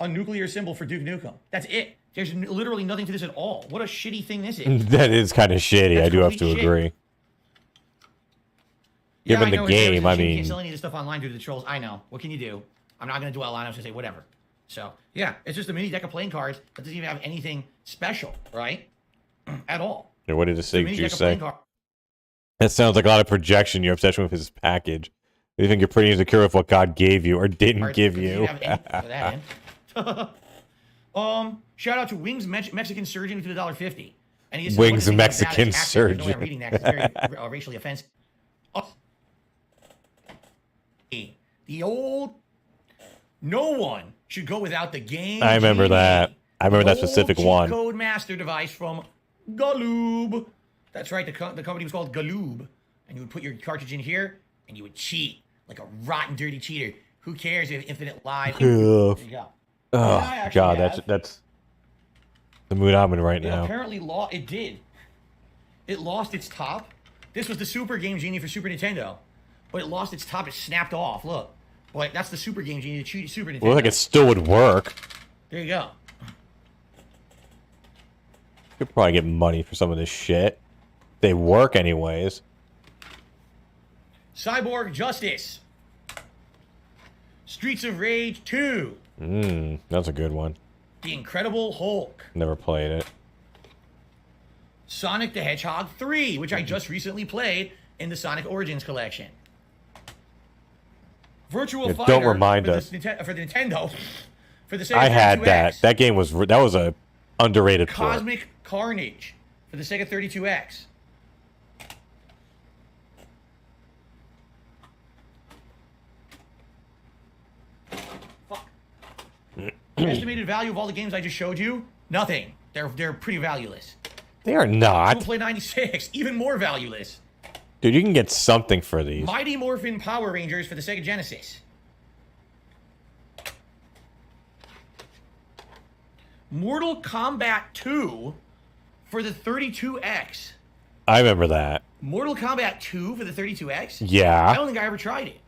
a nuclear symbol for Duke Nukem. That's it. There's literally nothing to this at all. What a shitty thing this is. That is kind of shitty. That's I do have to complete shit. agree. Yeah, Given I know, the game, I you mean... can't sell any of this stuff online due to the trolls. I know. What can you do? I'm not going to dwell on it. I was going to say whatever. So, yeah, it's just a mini deck of playing cards that doesn't even have anything special, right? At all. Yeah, what did the Sig Juice say? Card. That sounds like a lot of projection, your obsession with his package. You think you're pretty insecure with what God gave you or didn't give you. Shout out to Wings Mexican Surgeon to the $1.50. And he Wings Mexican Surgeon. No, I'm reading that 'cause it's very racially offensive. Oh. The old... No one should go without the game. I remember that. I remember that specific one. Code master device from Galoob. That's right. The company was called Galoob. And you would put your cartridge in here, and you would cheat like a rotten, dirty cheater. Who cares if infinite live? There you go. Oh God, that's the mood I'm in right now. Apparently, it did. It lost its top. This was the Super Game Genie for Super Nintendo, but it lost its top. It snapped off. Look, boy, that's the Super Game Genie to Super Nintendo. Well, like it still would work. There you go. Could probably get money for some of this shit. They work anyways. Cyborg Justice. Streets of Rage 2. That's a good one. The Incredible Hulk. Never played it. Sonic the Hedgehog 3, which I just recently played in the Sonic Origins collection. Virtual Fighter. Don't remind us. For the Nintendo. For the Sega I had 32X. that. That game was a underrated port. Cosmic Carnage for the Sega 32X. Fuck. Estimated value of all the games I just showed you? Nothing. They're pretty valueless. They are not. Play 96, even more valueless. Dude, you can get something for these. Mighty Morphin Power Rangers for the Sega Genesis. Mortal Kombat 2 for the 32X. I remember that. Mortal Kombat 2 for the 32X? Yeah. I don't think I ever tried it.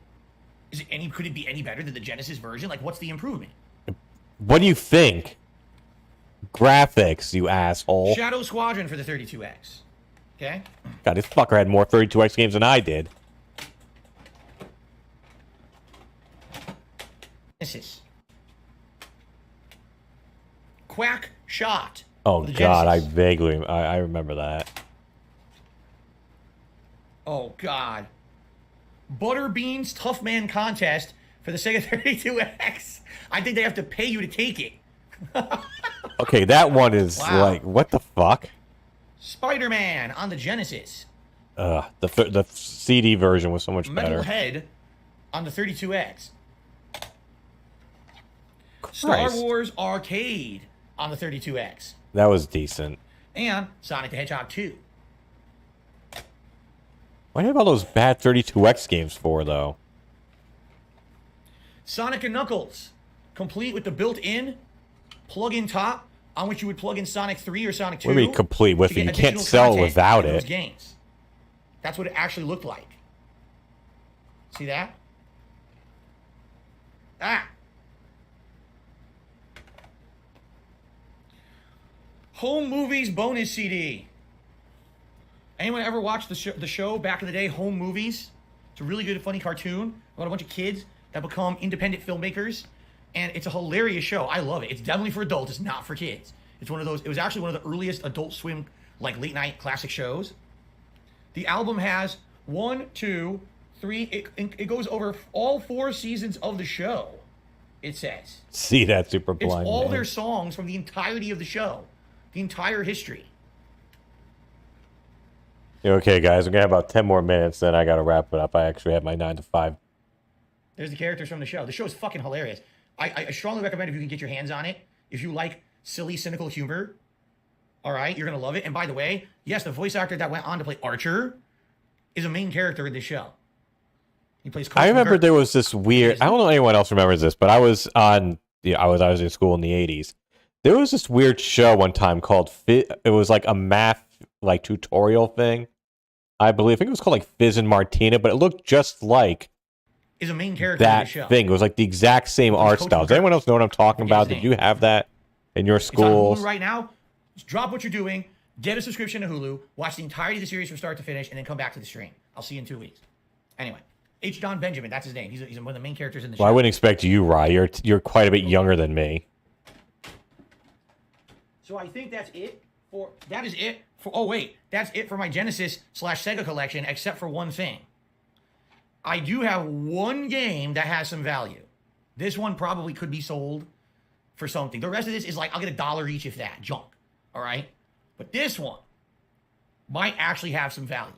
Could it be any better than the Genesis version? Like, what's the improvement? What do you think? Graphics, you asshole. Shadow Squadron for the 32X. Okay? God, this fucker had more 32X games than I did. Genesis. Quack Shot. Oh the God, Genesis. I remember that. Oh God. Butterbean's Tough Man Contest for the Sega 32X. I think they have to pay you to take it. Okay, that one is like, what the fuck? Spider-Man on the Genesis. The CD version was so much better. Metalhead on the 32X. Christ. Star Wars Arcade on the 32X. That was decent. And Sonic the Hedgehog 2. Why do you have all those bad 32X games for, though? Sonic and Knuckles, complete with the built-in plug-in top on which you would plug in Sonic 3 or Sonic 2. What do you mean complete with it? You can't sell it without it. Games. That's what it actually looked like. See that? Ah! Home Movies bonus CD. Anyone ever watched the show back in the day, Home Movies? It's a really good, funny cartoon about a bunch of kids that become independent filmmakers. And it's a hilarious show. I love it. It's definitely for adults. It's not for kids. It's one of those. It was actually one of the earliest Adult Swim, like late night classic shows. The album has 1, 2, 3. It goes over all 4 seasons of the show. It says. See that super blind. It's all man. their songs from the entirety of the show, the entire history. Okay, guys, we're gonna have about 10 more minutes. Then I gotta wrap it up. I actually have my 9 to 5. There's the characters from the show. The show is fucking hilarious. I strongly recommend if you can get your hands on it. If you like silly, cynical humor, All right, you're gonna love it. And by the way, yes, the voice actor that went on to play Archer is a main character in the show. He plays. I remember there was this weird. I don't know if anyone else remembers this, but I was on. I was in school in the 80s. There was this weird show one time called It was like a math like tutorial thing. I believe. I think it was called like Fizz and Martina, but it looked just like is a main character that in the show. thing. It was like the exact same art style. Does anyone else know what I'm talking about? Did you have that in your schools? It's on Hulu right now. Just drop what you're doing, get a subscription to Hulu, watch the entirety of the series from start to finish, and then come back to the stream. I'll see you in 2 weeks. Anyway, H. John Benjamin, that's his name. He's one of the main characters in the show. Well, I wouldn't expect you, Rye. You're quite a bit younger than me. So I think that's it for. That is it for. Oh wait, that's it for my Genesis/Sega collection, except for one thing. I do have one game that has some value. This one probably could be sold for something. The rest of this is like I'll get $1 each if that junk. All right, but this one might actually have some value.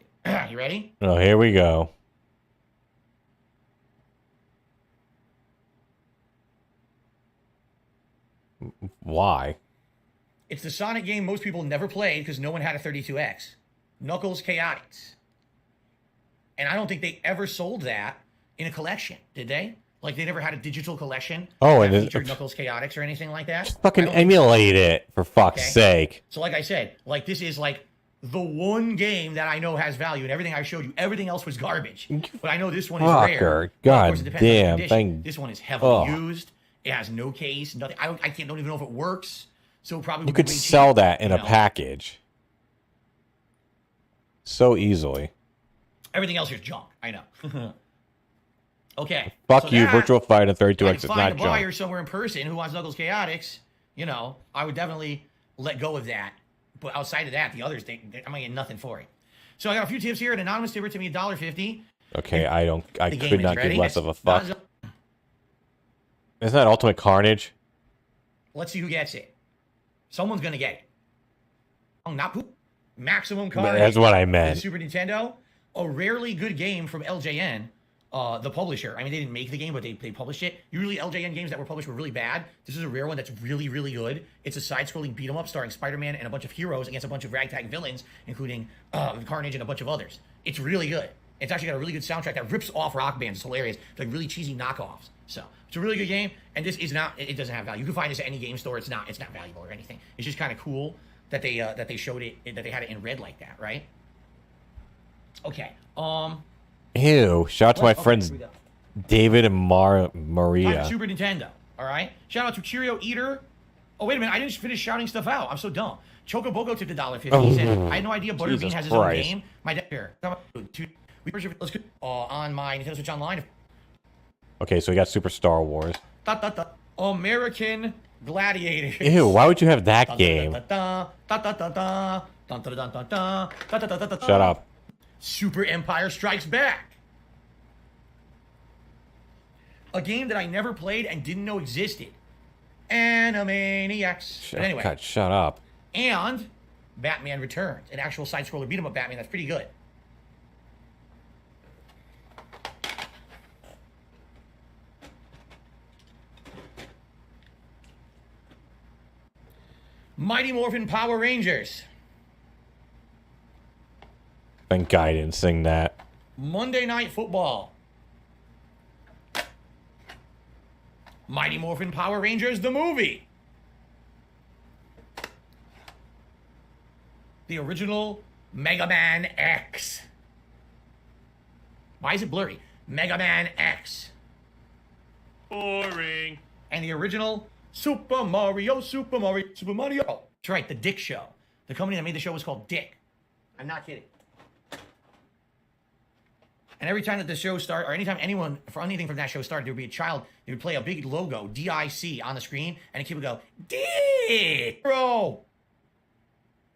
You ready? Oh, here we go. Why? It's the Sonic game most people never played because no one had a 32X. Knuckles Chaotix. And I don't think they ever sold that in a collection, did they? Like they never had a digital collection. Oh, that and featured Knuckles Chaotix or anything like that. Just fucking emulate it for fuck's sake. So like I said, like this is like the one game that I know has value, and everything I showed you, everything else was garbage. But I know this one is rare. God damn! This one is heavily used. It has no case, nothing. I don't even know if it works. So probably you could sell that in a package so easily. Everything else is junk. I know. Okay. Fuck so you, Virtual Fight and 32X is not find a junk. buyer somewhere in person who wants Knuckles Chaotix, you know, I would definitely let go of that. But outside of that, the others, I'm gonna get nothing for it. So I got a few tips here. An anonymous tipper to me $1.50. Okay, I could not give less of a fuck. Isn't that Ultimate Carnage? Let's see who gets it. Someone's gonna get it. Oh, not poop. Maximum Carnage. That's what I meant. Super Nintendo, a rarely good game from LJN, the publisher. I mean, they didn't make the game, but they published it. Usually LJN games that were published were really bad. This is a rare one that's really, really good. It's a side-scrolling beat-em-up starring Spider-Man and a bunch of heroes against a bunch of ragtag villains, including Carnage and a bunch of others. It's really good. It's actually got a really good soundtrack that rips off rock bands. It's hilarious. It's like really cheesy knockoffs. So it's a really good game, and this is not. It doesn't have value. You can find this at any game store. It's not valuable or anything. It's just kind of cool that they showed it, that they had it in red like that, right? Okay. Ew! Shout out to my friends David and Maria. Super Nintendo. All right. Shout out to Cheerio Eater. Oh wait a minute! I didn't finish shouting stuff out. I'm so dumb. Chocobogo tipped $1.50. He said, "I had no idea Butterbean has his own game." My dad here. Let's go on my Nintendo Switch Online. Okay, so we got Super Star Wars. American Gladiators. Ew, why would you have that game? Shut up. Super Empire Strikes Back. A game that I never played and didn't know existed. Animaniacs. But anyway. God, shut up. And Batman Returns, an actual side-scroller beat-em-up Batman that's pretty good. Mighty Morphin Power Rangers. Thank God I didn't sing that. Monday Night Football. Mighty Morphin Power Rangers, the movie. The original Mega Man X. Why is it blurry? Mega Man X. Boring. And the original Super Mario. That's right, the Dick Show. The company that made the show was called Dick. I'm not kidding. And every time that the show started, or anytime anyone, for anything from that show started, there would be a child, they would play a big logo, D-I-C, on the screen, and a kid would go, Dick, bro.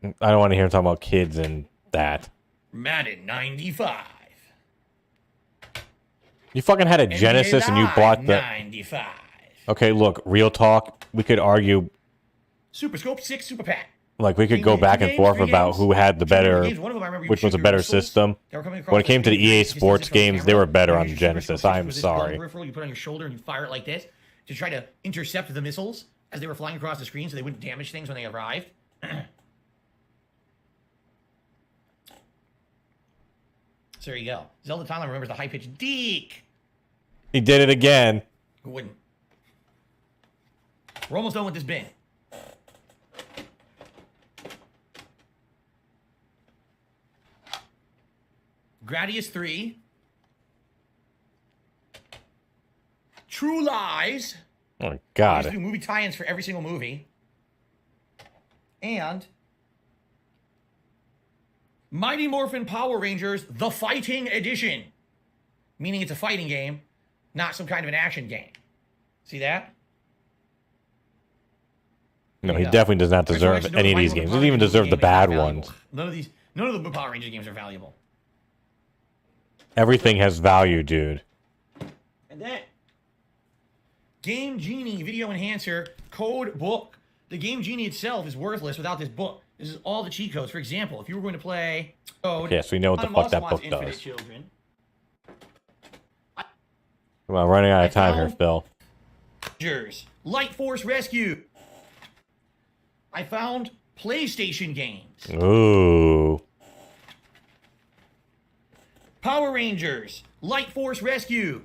I don't want to hear him talking about kids and that. Madden 95. You fucking had a Genesis and you bought the... 95. Okay, look, real talk. We could argue... Super Scope 6 Super Pack. Like, we could go back and forth about who had the better... Which was a better system. When it came to the EA Sports games, they were better on the Genesis. I'm sorry. You put it on your shoulder and you fire it like this to try to intercept the missiles as they were flying across the screen so they wouldn't damage things when they arrived. So there you go. Zelda Timeline remembers the high-pitched Deke. He did it again. Who wouldn't? We're almost done with this bin. Gradius 3. True Lies. Oh, We God. used to do movie tie-ins for every single movie. And Mighty Morphin Power Rangers, The Fighting Edition. Meaning it's a fighting game, not some kind of an action game. See that? No, he Yeah. definitely does not deserve Actually, any of Mighty these Morphin games. He Power doesn't even Rangers deserve the game is bad valuable. ones. None of the Power Ranger games are valuable. Everything has value, dude. And then Game Genie Video Enhancer Code Book. The Game Genie itself is worthless without this book. This is all the cheat codes. For example, if you were going to play Code, Yes, we know what the on fuck that Mossman's book Infinite does. Children, Come on, running out of time here, found- Phil. Rangers, Light Force Rescue. I found PlayStation games. Ooh. Power Rangers, Light Force Rescue.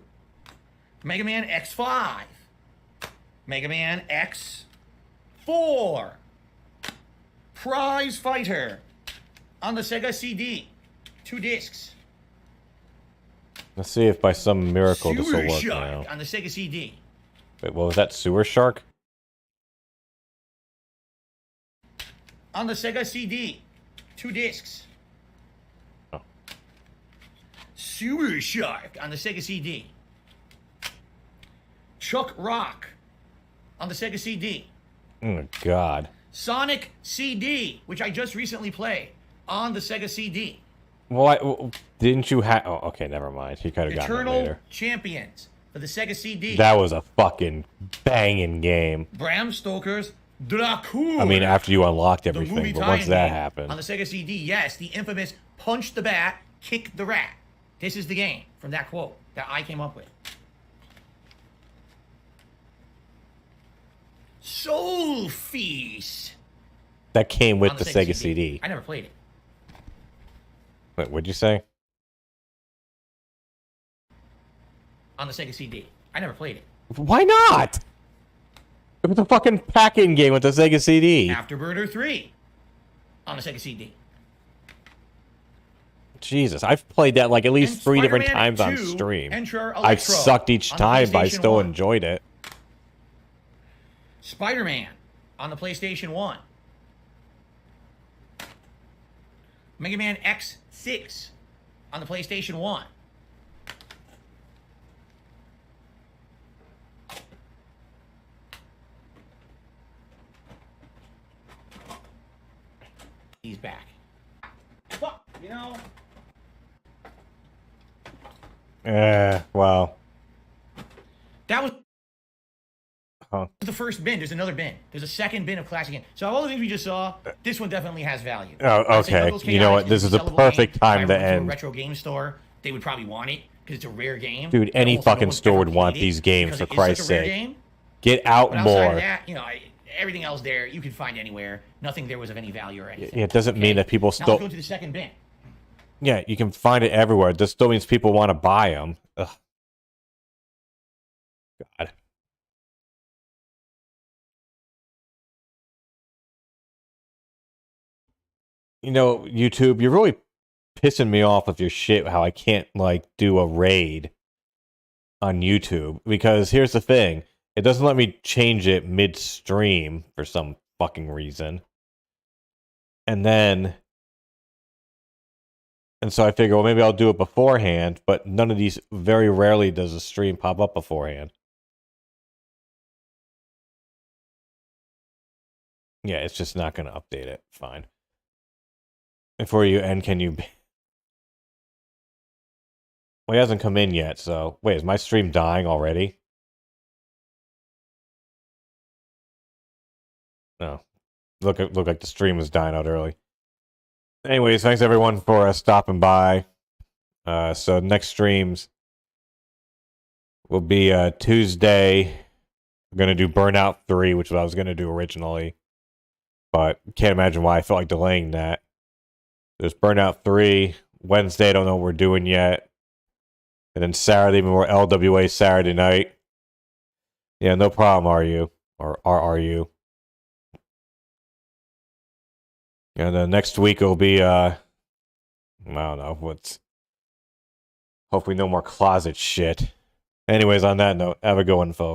Mega Man X5. Mega Man X4. Prize Fighter on the Sega CD. 2 discs. Let's see if by some miracle this will Sewer work Shark now. on the Sega CD. Wait, what was that? Sewer Shark? On the Sega CD. 2 discs. Oh. Sewer Shark on the Sega CD. Chuck Rock on the Sega CD. Oh, my God. Sonic CD, which I just recently played on the Sega CD. Didn't you have... Oh, okay, never mind. He could have gotten it Eternal later. Champions for the Sega CD. That was a fucking banging game. Bram Stoker's Dracula. I mean, after you unlocked the movie everything, but tie-in once that game happened... on the Sega CD, yes, the infamous punch the bat, kick the rat. This is the game from that quote that I came up with. Soul Feast. That came with on the Sega CD. I never played it. Wait, what'd you say? On the Sega CD. I never played it. Why not? It was a fucking packing game with the Sega CD. Afterburner 3 on the Sega CD. Jesus, I've played that like at least And 3 different Spider-Man times on 2 stream. Enter I've Electro sucked each on the time, but I PlayStation still 1. enjoyed it. Spider-Man on the PlayStation 1. Mega Man X6 on the PlayStation 1. He's back. Fuck, you know. Well. That was Huh. the first bin. There's another bin. There's a second bin of classic games. So all the things we just saw, this one definitely has value. Oh, I'd say okay. Knuckles You know Chaotix what? This is a sellable perfect game. time If to I went to a end. retro game store, they would probably want it because it's a rare game. Dude, But any also no fucking one's store ever would want played it these games, because for it is such Christ's a rare sake. game. Get out But outside more. of that, you know, everything else there you can find anywhere. Nothing there was of any value or anything. Yeah, it doesn't mean that people Now still... let's go to the second bin. Yeah, you can find it everywhere. This still means people want to buy them. Ugh. God. You know, YouTube, you're really pissing me off with your shit, how I can't, like, do a raid on YouTube. Because here's the thing. It doesn't let me change it mid-stream for some fucking reason. And so I figure, well, maybe I'll do it beforehand, but none of these, very rarely does a stream pop up beforehand. Yeah, it's just not going to update it. Fine. Before you end, can you... Well, he hasn't come in yet, so... Wait, is my stream dying already? No. Look like the stream was dying out early. Anyways, thanks everyone for stopping by. So next streams will be Tuesday. I'm going to do Burnout 3, which is what I was going to do originally. But can't imagine why I felt like delaying that. There's Burnout 3, Wednesday, I don't know what we're doing yet. And then Saturday, more LWA Saturday night. Yeah, no problem, are you? Or are you? And then next week will be, I don't know, what's... Hopefully no more closet shit. Anyways, on that note, have a good one, folks.